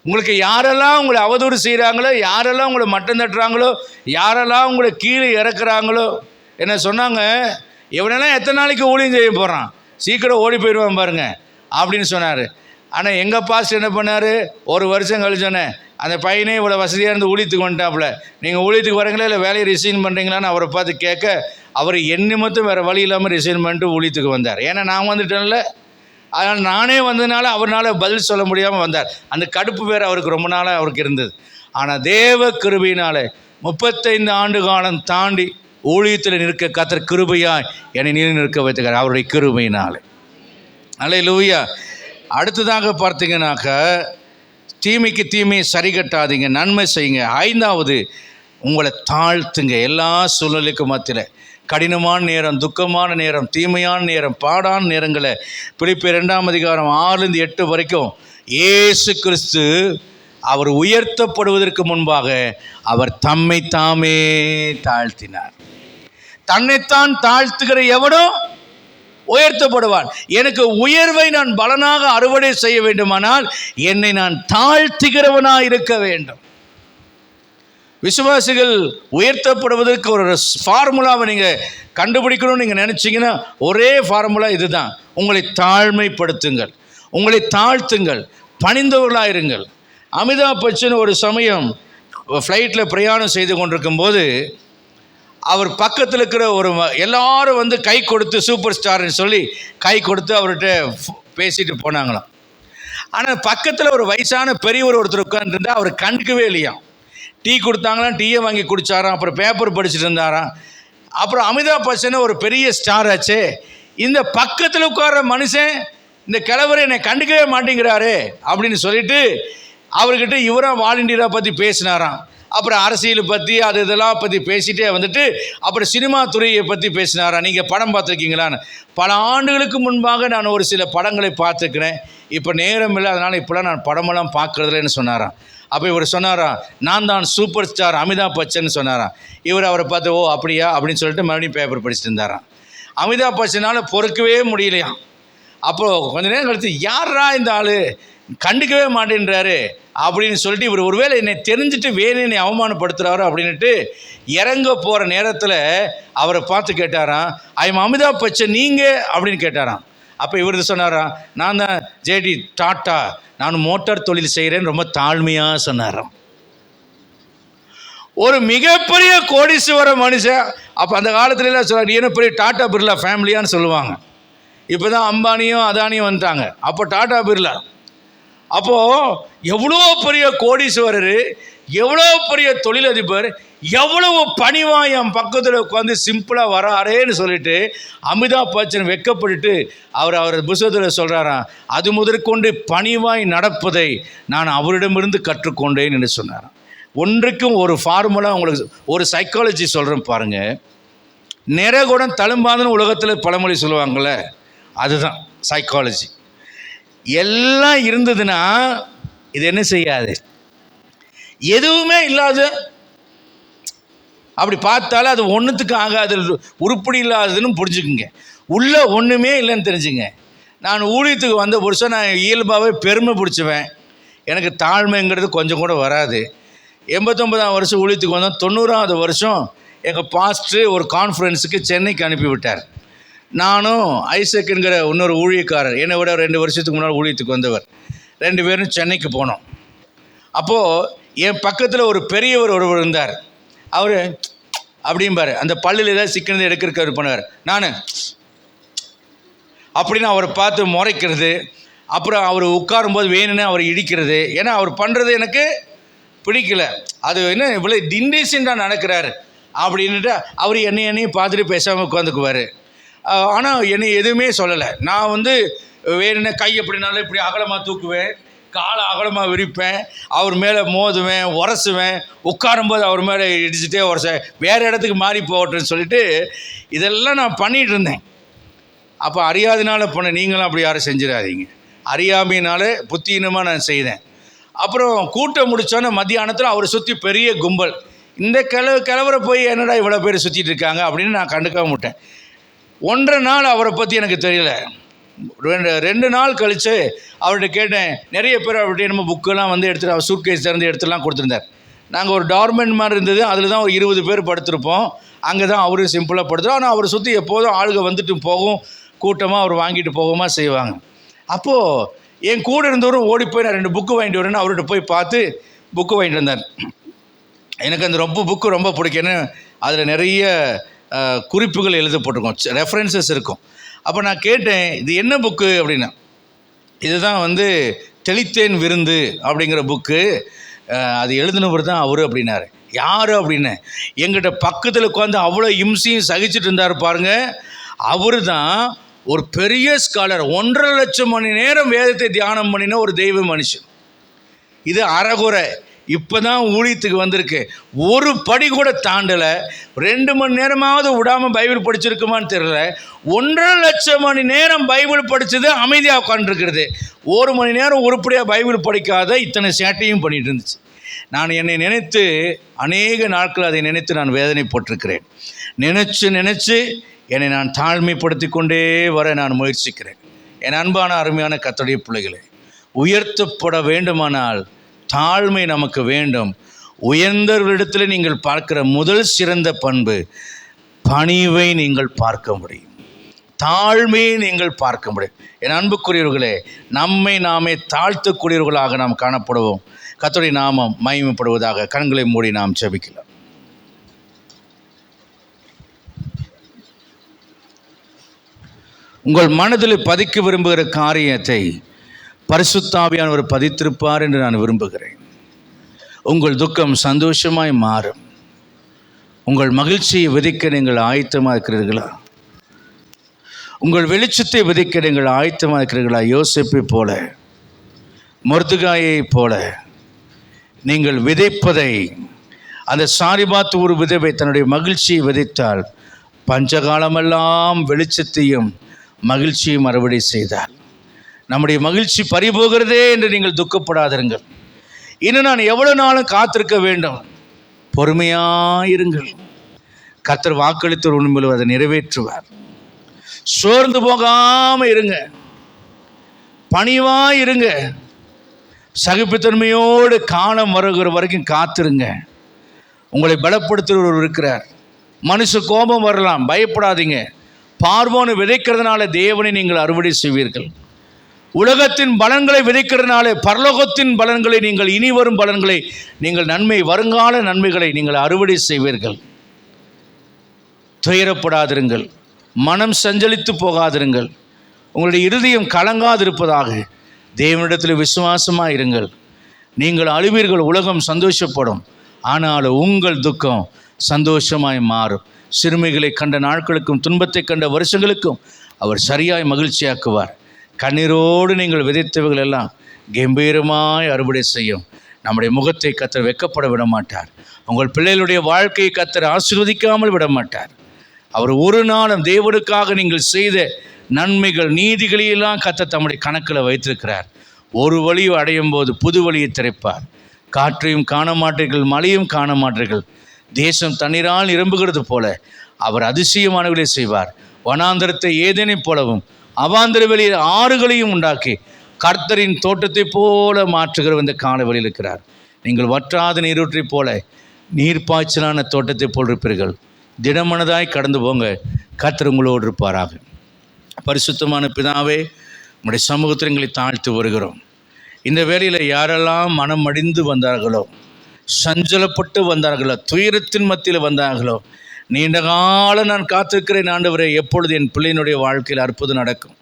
உங்களுக்கு யாரெல்லாம் உங்களை அவதூறு செய்கிறாங்களோ, யாரெல்லாம் உங்களை மட்டம் தட்டுறாங்களோ, யாரெல்லாம் உங்களை கீழே இறக்குறாங்களோ, என்ன சொன்னாங்க, இவனெல்லாம் எத்தனை நாளைக்கு ஊழியம் செய்ய போகிறான், சீக்கிரம் ஓடி போயிடுவான் பாருங்க அப்படின்னு சொன்னார். ஆனால் எங்கள் பாஸ்டர் என்ன பண்ணார்? 1 வருஷம் கழிச்சோன்னே அந்த பையனே இவ்வளோ வசதியாக இருந்து ஊழியத்துக்கு வந்துட்டாப்புல, நீங்கள் ஊழியத்துக்கு வரீங்களா இல்லை வேலையை ரிசைன் பண்ணுறீங்களான்னு அவரை பார்த்து கேட்க அவர் என்ன மட்டும் வேறு வழி இல்லாமல் ரிசைன் பண்ணிட்டு ஊழியத்துக்கு வந்தார். ஏன்னா நான் வந்துட்டேன்ல, அதனால் நானே வந்ததுனால அவரால் பதில் சொல்ல முடியாமல் வந்தார். அந்த கடுப்பு வேறு அவருக்கு ரொம்ப நாளாக அவருக்கு இருந்தது. ஆனால் தேவ கிருபையினால் 35 ஆண்டு காலம் தாண்டி ஊழியத்தில் நிற்க கர்த்தர் கிருபையாய் என்னை நிற்க வைத்துக்கிறார் அவருடைய கிருபையினால். அல்லேலூயா. அடுத்ததாக பார்த்தீங்கன்னாக்க தீமைக்கு தீமையை சரி கட்டாதீங்க, நன்மை செய்யுங்க. 5வது உங்களை தாழ்த்துங்க. எல்லா சூழ்நிலைக்கும் மத்தியில் கடினமான நேரம், துக்கமான நேரம், தீமையான நேரம், பாடான நேரங்களை பிலிப்பியர் 2ஆம் அதிகாரம் 6-8 வரைக்கும் இயேசு கிறிஸ்து அவர் உயர்த்தப்படுவதற்கு முன்பாக அவர் தம்மை தாமே தாழ்த்தினார். தன்னைத்தான் தாழ்த்துகிற எவனோ உயர்த்தப்படுவான். எனக்கு உயர்வை நான் பலனாக அறுவடை செய்ய வேண்டுமானால் என்னை நான் தாழ்த்துகிறவனாக இருக்க வேண்டும். விசுவாசிகள் உயர்த்தப்படுவதற்கு ஒரு ஃபார்முலாவை நீங்கள் கண்டுபிடிக்கணும்னு நீங்கள் நினச்சிங்கன்னா ஒரே ஃபார்முலா இதுதான். உங்களை தாழ்மைப்படுத்துங்கள், உங்களை தாழ்த்துங்கள், பணிந்தவர்களாக இருங்கள். அமிதாப் பச்சன் ஒரு சமயம் ஃப்ளைட்டில் பிரயாணம் செய்து கொண்டிருக்கும் போது அவர் பக்கத்தில் இருக்கிற எல்லாரும் வந்து கை கொடுத்து சூப்பர் ஸ்டார்னு சொல்லி கை கொடுத்து அவர்கிட்ட பேசிட்டு போனாங்களாம். ஆனால் பக்கத்தில் ஒரு வயசான பெரியவர் ஒருத்தர் உட்காந்துருந்தா அவர் கண்டுக்கவே இல்லையாம். டீ கொடுத்தாங்களாம், டீயை வாங்கி குடித்தாராம், அப்புறம் பேப்பர் படிச்சுட்டு இருந்தாராம். அப்புறம் அமிதாப் பச்சன் ஒரு பெரிய ஸ்டார் ஆச்சு, இந்த பக்கத்தில் உட்கார்ற மனுஷன் இந்த கிழவரை என்னை கண்டுக்கவே மாட்டேங்கிறாரு அப்படின்னு சொல்லிட்டு அவர்கிட்ட இவராக வாலண்டியராக பற்றி பேசினாராம். அப்புறம் அரசியலை பற்றி இதெல்லாம் பற்றி பேசிகிட்டே வந்துட்டு அப்புறம் சினிமா துறையை பற்றி பேசினாராம். நீங்கள் படம் பார்த்துருக்கீங்களான்னு. பல ஆண்டுகளுக்கு முன்பாக நான் ஒரு சில படங்களை பார்த்துக்கிறேன், இப்போ நேரம் இல்லை, அதனால் இப்போலாம் நான் படமெல்லாம் பார்க்குறதில்லன்னு சொன்னாராம். அப்போ இவர் சொன்னாராம், நான் தான் சூப்பர் ஸ்டார் அமிதாப் பச்சன் சொன்னாராம். இவர் அவரை பார்த்து ஓ அப்படியா அப்படின்னு சொல்லிட்டு மறுபடியும் பேப்பர் படிச்சுட்டு இருந்தாராம். அமிதாப் பச்சனால் பொறுக்கவே முடியலையாம். அப்போது கொஞ்ச நேரம் கழித்து யாரா இந்த ஆள் கண்டுக்கவே மாட்டேன்றாரு அப்படின்னு சொல்லிட்டு இவர் ஒருவேளை என்னை தெரிஞ்சுட்டு வேணும் என்னை அவமானப்படுத்துகிறாரோ அப்படின்ட்டு இறங்க போகிற நேரத்தில் அவரை பார்த்து கேட்டாராம், ஐம் அமிதாப் பச்சன் நீங்கள் அப்படின்னு கேட்டாராம். அப்போ இவர் சொன்னாராம், நான் தான் ஜேடி டாட்டா, நான் மோட்டார் தொழில் செய்கிறேன்னு ரொம்ப தாழ்மையாக சொன்னாராம். ஒரு மிகப்பெரிய கோடீஸ்வர மனுஷன். அப்போ அந்த காலத்துலலாம் சொல்ல என்ன பெரிய டாட்டா பிர்லா ஃபேமிலியான்னு சொல்லுவாங்க. இப்போ தான் அம்பானியும் அதானியும் வந்துட்டாங்க. அப்போ டாட்டா பிர்லா. அப்போது எவ்வளோ பெரிய கோடீஸ்வரர், எவ்வளோ பெரிய தொழிலதிபர், எவ்வளவு பணிவாக என் பக்கத்தில் உட்காந்து சிம்பிளாக வராரேன்னு சொல்லிட்டு அமிதாப் பச்சன் வெட்கப்பட்டுட்டு அவர் புத்தகத்தில் சொல்கிறாராம், அது முதற்கொண்டு பணிவாய் நடப்பதை நான் அவரிடமிருந்து கற்றுக்கொண்டேன் என்று சொன்னாராம். ஒன்றுக்கும் ஒரு ஃபார்முலா உங்களுக்கு ஒரு சைக்காலஜி சொல்கிறேன் பாருங்கள். நிறைகுடம் தழும்பாதுன்னு உலகத்தில் பழமொழி சொல்லுவாங்கள்ல, அதுதான் சைக்காலஜி. எல்லாம் இருந்ததுன்னா இது என்ன செய்யாது, எதுவுமே இல்லாத அப்படி பார்த்தாலும் அது ஒன்றுத்துக்கு ஆகாது, உருப்படி இல்லாததுன்னு புரிஞ்சுக்குங்க. உள்ள ஒன்றுமே இல்லைன்னு தெரிஞ்சுங்க. நான் ஊழியத்துக்கு வந்த புருஷன் நான் இயல்பாகவே பெருமை பிடிச்சுவேன். எனக்கு தாழ்மைங்கிறது கொஞ்சம் கூட வராது. 89ஆம் வருஷம் ஊழியத்துக்கு வந்தோம். 90ஆவது வருஷம் எங்கள் பாஸ்டர் ஒரு கான்ஃபரன்ஸுக்கு சென்னைக்கு அனுப்பிவிட்டார். நானும் ஐசக்குங்கிற இன்னொரு ஊழியக்காரர், என்னை விட 2 வருஷத்துக்கு முன்னால் ஊழியத்துக்கு வந்தவர், 2 பேரும் சென்னைக்கு போனோம். அப்போது என் பக்கத்தில் ஒரு பெரியவர் ஒருவர் இருந்தார். அவர் அப்படிம்பார், அந்த பல்லில் ஏதாவது சிக்கனது எடுக்கிறக்காரு பண்ணுவார். நான் அப்படின்னு அவரை பார்த்து முறைக்கிறது, அப்புறம் அவர் உட்காரும்போது வேணும்னு அவர் இடிக்கிறது. ஏன்னா அவர் பண்ணுறது எனக்கு பிடிக்கல. அது என்ன இவ்வளோ இன்டீசெண்டாக நடக்கிறாரு அப்படின்ட்டு அவர் என்னையும் பார்த்துட்டு பேசாமல் உட்காந்துக்குவார். ஆனால் என்னை எதுவுமே சொல்லலை. நான் வந்து வேணும்னா கை எப்படினாலும் இப்படி அகலமாக தூக்குவேன், காலை அகலமாக விரிப்பேன், அவர் மேலே மோதுவேன், உரசுவேன், உட்காரும்போது அவர் மேலே இடிச்சுட்டே உரசேன், வேறு இடத்துக்கு மாறி போகட்டுன்னு சொல்லிட்டு இதெல்லாம் நான் பண்ணிகிட்டு இருந்தேன். அப்போ அறியாதனால பண்ண, நீங்களும் அப்படி யாரும் செஞ்சிடாதீங்க. அறியாமையினால புத்தியினமாக நான் செய்தேன். அப்புறம் கூட்டம் முடித்தோன்னே மத்தியானத்தில் அவரை சுற்றி பெரிய கும்பல். இந்த கிழவரை போய் என்னடா இவ்வளோ பேர் சுற்றிட்டு இருக்காங்க அப்படின்னு நான் கண்டுக்காம விட்டேன். 1.5 நாள் அவரை பற்றி எனக்கு தெரியல. 2 நாள் கழித்து அவர்கிட்ட கேட்டேன். நிறைய பேர் அவர்கிட்ட நம்ம புக்கெல்லாம் வந்து எடுத்துகிட்டு அவர் சூட்கேஸ் திறந்து எடுத்துலாம் கொடுத்துருந்தார். நாங்கள் ஒரு டார்மெண்ட் மாதிரி இருந்தது, அதில் தான் ஒரு 20 பேர் படுத்திருப்போம். அங்கே தான் அவரும் சிம்பிளாக படுத்துரும். ஆனால் அவரை சுற்றி எப்போதும் ஆளுக வந்துட்டு போகும், கூட்டமாக அவர் வாங்கிட்டு போகுமா செய்வாங்க. அப்போது என் கூட இருந்தவரும் ஓடி போய் நான் 2 புக்கு வாங்கிட்டு வரேன்னு அவர்கிட்ட போய் பார்த்து புக்கு வாங்கிட்டு வந்தார். எனக்கு அந்த புக்கு ரொம்ப பிடிக்குன்னு அதில் நிறைய குறிப்புகள் எழுதப்பட்டிருக்கும், ரெஃபரன்சஸ் இருக்கும். அப்போ நான் கேட்டேன், இது என்ன புக்கு அப்படின்னா, இதுதான் வந்து தெளித்தேன் விருந்து அப்படிங்கிற புக்கு, அது எழுதினவர் தான் அவர் அப்படின்னாரு. யார் அப்படின்னு எங்கிட்ட பக்கத்தில் உட்காந்து அவ்வளோ இம்சையும் சகிச்சுட்டு இருந்தார் பாருங்க. அவர் தான் ஒரு பெரிய ஸ்காலர், 1.5 லட்சம் மணி நேரம் வேதத்தை தியானம் பண்ணின ஒரு தெய்வ மனுஷன். இது அறகுறை இப்போ தான் ஊழியத்துக்கு வந்திருக்கு, ஒரு படி கூட தாண்டலை. 2 மணி நேரமாவது விடாமல் பைபிள் படிச்சிருக்குமான்னு தெரியல. 1.5 லட்சம் மணி நேரம் பைபிள் படித்தது அமைதியாக உட்காந்துருக்கிறது. 1 மணி நேரம் உருப்படியாக பைபிள் படிக்காத இத்தனை சேட்டையும் பண்ணிட்டு இருந்துச்சு. நான் என்னை நினைத்து அநேக நாட்கள் அதை நினைத்து நான் வேதனைப்பட்டிருக்கிறேன். நினச்சி என்னை நான் தாழ்மைப்படுத்தி கொண்டே வர நான் முயற்சிக்கிறேன். என் அன்பான அருமையான கர்த்தருடைய பிள்ளைகளே, உயர்த்தப்பட வேண்டுமானால் தாழ்மை நமக்கு வேண்டும். உயர்ந்தவர்களிடத்தில் நீங்கள் பார்க்கிற முதல் சிறந்த பண்பு பணிவை நீங்கள் பார்க்க முடியும், தாழ்மையை நீங்கள் பார்க்க முடியும். என் அன்புக்குரியவர்களே, நம்மை நாமே தாழ்த்தக்கூடியவர்களாக நாம் காணப்படுவோம். கர்த்தருடைய நாமம் மகிமைப்படுவதாக. கண்களை மூடி நாம் ஜெபிக்கலாம். உங்கள் மனதில் பதிக்க விரும்புகிற காரியத்தை பரிசுத்த ஆவியானவர் பதித்திருப்பார் என்று நான் விரும்புகிறேன். உங்கள் துக்கம் சந்தோஷமாய் மாறும். உங்கள் மகிழ்ச்சியை விதைக்க நீங்கள் ஆயத்தமாக இருக்கிறீர்களா? உங்கள் வெளிச்சத்தை விதைக்க நீங்கள் ஆயத்தமாக இருக்கிறீர்களா? யோசேப்பை போல, மொர்துகாயை போல நீங்கள் விதைப்பதை, அந்த சாரிபாத் ஒரு விதவை தன்னுடைய மகிழ்ச்சியை விதைத்தால் பஞ்சகாலமெல்லாம் வெளிச்சத்தையும் மகிழ்ச்சியும் அறுவடை செய்தார். நம்முடைய மகிழ்ச்சி பறிபோகிறதே என்று நீங்கள் துக்கப்படாதிருங்கள். இன்னும் நான் எவ்வளவு நாளும் காத்திருக்க வேண்டும்? பொறுமையாயிருங்கள். கர்த்தர் வாக்களித்த உண்மையில் அதை நிறைவேற்றுவார். சோர்ந்து போகாமல் இருங்க, பணிவாயிருங்க, சகிப்புத்தன்மையோடு காலம் வருகிற வரைக்கும் காத்திருங்க. உங்களை பலப்படுத்துகிறவர் இருக்கிறார். மனுஷ கோபம் வரலாம், பயப்படாதீங்க. பார்வோனை விதைக்கிறதுனால தேவனை நீங்கள் அறுவடை செய்வீர்கள். உலகத்தின் பலன்களை விதைக்கிறதுனால பரலோகத்தின் பலன்களை நீங்கள், இனி வரும் பலன்களை நீங்கள், நன்மை, வருங்கால நன்மைகளை நீங்கள் அறுவடை செய்வீர்கள். துயரப்படாதிருங்கள், மனம் சஞ்சலித்து போகாதிருங்கள், உங்களுடைய இருதயம் கலங்காதிருப்பதாக தேவனிடத்தில் விசுவாசமாக இருங்கள். நீங்கள் அழுவீர்கள், உலகம் சந்தோஷப்படும், ஆனால் உங்கள் துக்கம் சந்தோஷமாய் மாறும். சிறுமிகளை கண்ட நாட்களுக்கும் துன்பத்தை கண்ட வருஷங்களுக்கும் அவர் சரியாய் மகிழ்ச்சியாக்குவார். கண்ணீரோடு நீங்கள் விதைத்தவைகள் எல்லாம் கம்பீரமாய் அறுவடை செய்யும். நம்முடைய முகத்தை கர்த்தர் வெட்கப்பட விட மாட்டார். உங்கள் பிள்ளைகளுடைய வாழ்க்கையை கர்த்தர் ஆசீர்வதிக்காமல் விட மாட்டார். அவர் ஒரு நாளும் தேவனுக்காக நீங்கள் செய்த நன்மைகள், நீதிகளையெல்லாம் கர்த்தர் தம்முடைய கணக்கில் வைத்திருக்கிறார். ஒரு வழியை அடையும் போது புது வழியை திறப்பார். காற்றையும் காண மாட்டீர்கள், மழையும் காண மாட்டீர்கள், தேசம் தண்ணீரால் நிரம்புகிறது போல அவர் அதிசயமானவர்களை செய்வார். வனாந்தரத்தை ஏதேனை போலவும் அவாந்தர வெளியில் ஆறுகளையும் உண்டாக்கி கர்த்தரின் தோட்டத்தை போல மாற்றுகிற இந்த காலவெளியில் இருக்கிறார். நீங்கள் வற்றாத நீரூற்றை போல நீர்ப்பாய்ச்சலான தோட்டத்தை போல் இருப்பீர்கள். திடமனதாய் கடந்து போங்க. கர்த்தர் உங்களோடு இருப்பாராக. பரிசுத்தமான பிதாவே, உங்களுடைய சமூகத்தில் எங்களை தாழ்த்து வருகிறோம். இந்த வேளையில் யாரெல்லாம் மனம் மடிந்து வந்தார்களோ, சஞ்சலப்பட்டு வந்தார்களோ, துயரத்தின் மத்தியில் வந்தார்களோ, நீண்ட காலம் நான் காத்திருக்கிறேன் ஆண்டவரே, எப்பொழுது என் பிள்ளையினுடைய வாழ்க்கையில் அற்புதம் நடக்கும்,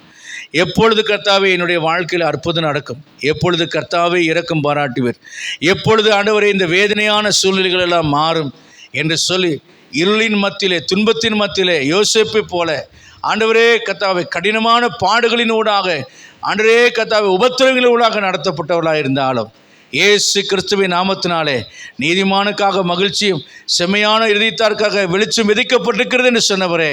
எப்பொழுது கர்த்தாவே என்னுடைய வாழ்க்கையில் அற்புதம் நடக்கும், எப்பொழுது கர்த்தாவே இரக்கம் பாராட்டுவீர், எப்பொழுது ஆண்டவரே இந்த வேதனையான சூழ்நிலைகள் எல்லாம் மாறும் என்று சொல்லி இருளின் மத்தியிலே, துன்பத்தின் மத்தியிலே யோசேப்பை போல ஆண்டவரே கர்த்தாவே கடினமான பாடுகளினூடாக, ஆண்டவரே கர்த்தாவே உபத்திரவங்களூடாக நடத்தப்பட்டவர்களாக இருந்தாலும் இயேசு கிறிஸ்துவின் நாமத்தினாலே நீதிமானுக்காக மகிழ்ச்சியும் செம்மையான இருதயத்தாருக்காக வெளிச்சம் விதைக்கப்பட்டிருக்கிறது என்று சொன்னவரே,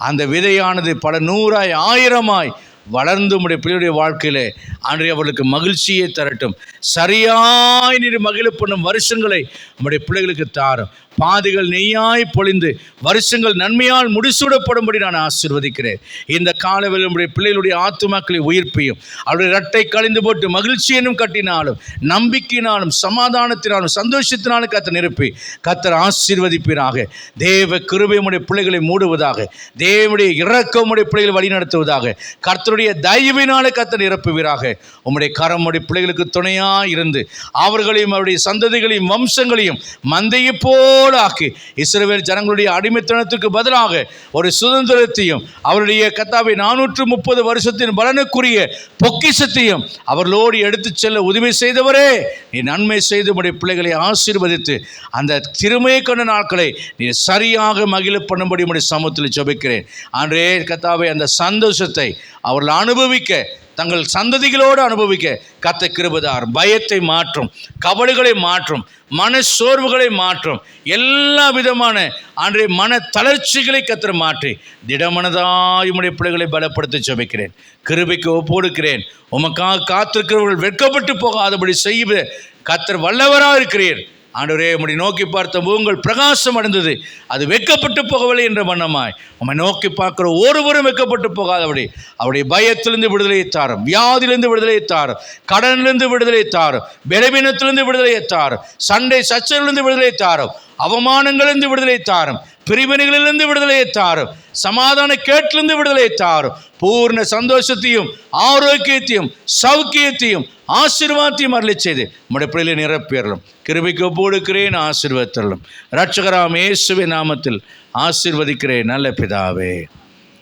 அந்த விதையானது பல நூறாய் ஆயிரமாய் வளர்ந்து உடைய பிள்ளையுடைய வாழ்க்கையில் ஆண்டவரே அவர்களுக்கு மகிழ்ச்சியை தரட்டும். சரியாய் நீர் மகிழ பண்ணும் வருஷங்களை நம்முடைய பிள்ளைகளுக்கு தாரும். பாதைகள் நெய்யாய் பொழிந்து வருஷங்கள் நன்மையால் முடிசூடப்படும்படி நான் ஆசீர்வதிக்கிறேன். இந்த காலவில் நம்முடைய பிள்ளைகளுடைய ஆத்துமாக்களை உயிர்ப்பையும் அவருடைய இரட்டை கழிந்து போட்டு மகிழ்ச்சியினும் கட்டினாலும் நம்பிக்கையினாலும் சமாதானத்தினாலும் சந்தோஷத்தினாலும் கர்த்தர் நிரப்பி கர்த்தர் ஆசீர்வதிப்பீராக. தேவ கிருபை உடைய பிள்ளைகளை மூடுவதாக, தேவனுடைய இரக்கம் உடைய பிள்ளைகளை வழிநடத்துவதாக, கர்த்தருடைய தயவினாலே கர்த்தர் நிரப்புவீராக. உம்முடைய கரம் உடைய பிள்ளைகளுக்கு துணையாக இருந்து அவர்களையும் அவருடைய சந்ததிகளையும் வம்சங்களையும் மந்தையை போல் ஆக்கி இஸ்ரவேல் ஜனங்களுடைய அடிமைத்தனத்துக்கு பதிலாக ஒரு சுதந்திரத்தையும் அவருடைய கர்த்தாவை 430 வருஷத்தின் பலனுக்குரிய பொக்கிஷத்தையும் அவர்களோடு எடுத்துச் செல்ல உதவி செய்தவரே, நீ நன்மை செய்து உடைய பிள்ளைகளை ஆசீர்வதித்து அந்த திருமையை கொண்ட நாட்களை நீ சரியாக மகிழ பண்ணும்படி உடைய சமூகத்தில் ஜெபிக்கிறேன். ஆண்டவரே கர்த்தாவே அந்த சந்தோஷத்தை அவர்கள் அனுபவிக்க, தங்கள் சந்ததிகளோடு அனுபவிக்க கர்த்தர் கிருபை தாரும். பயத்தை மாற்றும், கவலைகளை மாற்றும், மன சோர்வுகளை மாற்றும், எல்லா விதமான ஆண்டவரே மன தளர்ச்சிகளை கர்த்தர் மாற்றி திடமனதாய் உம்முடைய பிள்ளைகளை பலப்படுத்தி ஜெபிக்கிறேன். கிருபைக்கு ஒப்புக்கொடுக்கிறேன். உமக்காக காத்திருக்கிறவர்கள் வெட்கப்பட்டு போகாதபடி செய்ய கர்த்தர் வல்லவராக இருக்கிறீர். ஆண்டவரே உம்மை நோக்கி பார்த்த முகங்கள் பிரகாசம் அடைந்தது, அது வெட்கப்பட்டு போகவில்லை என்ற வண்ணமாய் உம்மை நோக்கி பார்க்கிற ஒருவரும் வெட்கப்பட்டு போகாதபடி அவருடைய பயத்திலிருந்து விடுதலையை தாரும், வியாதியிலிருந்து விடுதலையை தாரும், கடனிலிருந்து விடுதலை தாரும், பலவீனத்திலிருந்து விடுதலையை தாரும், சண்டை சச்சரவிலிருந்து விடுதலை தாரும், அவமானங்களிலிருந்து விடுதலை தாரும், பிரிவினைகளிலிருந்து விடுதலையை தாரும், சமாதான கேட்டிலிருந்து விடுதலையை தாரும், பூர்ண சந்தோஷத்தையும் ஆரோக்கியத்தையும் சௌக்கியத்தையும் ஆசீர்வாதத்தையும் அருளி செய்து உம்முடைய பிள்ளைகளை நிரப்பியறலும். கிருபைக்கு ஒப்புக்கொடுக்கிறேன், ஆசீர்வதித்தரலும். இரட்சகராம் இயேசுவின் நாமத்தில் ஆசீர்வதிக்கிறேன் நல்ல பிதாவே.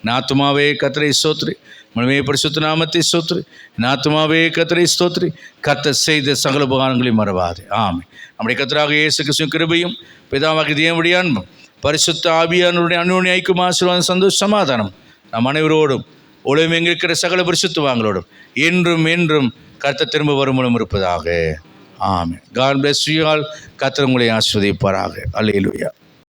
ஆத்துமாவே கர்த்தரை ஸ்தோத்திரி, முழுமையை பரிசுத்த நாமத்தை ஸ்தோத்திரி. ஆத்துமாவே கர்த்தரை ஸ்தோத்திரி, கர்த்தர் செய்த சகல உபகாரங்களையும் மறவாது. ஆமென். நம்முடைய கர்த்தராக இயேசு கிறிஸ்துவின் கிருபையும் பிதாவாகிய தேவனுடைய அன்பும் பரிசுத்த ஆவியானவருடைய அன்யோன்ய ஐக்கியம் ஆசீர்வாதம் சந்தோஷ சமாதானம் நம் அனைவரோடும் உலகம் இருக்கிற சகல பரிசுத்தவான்களோடும் என்றும் என்றும் கர்த்தர் திரும்ப வரும் மூலம் இருப்பதாக. ஆமென். God bless you all. கர்த்தர் உங்களை ஆசீர்வதிப்பாராக. அல்லேலூயா.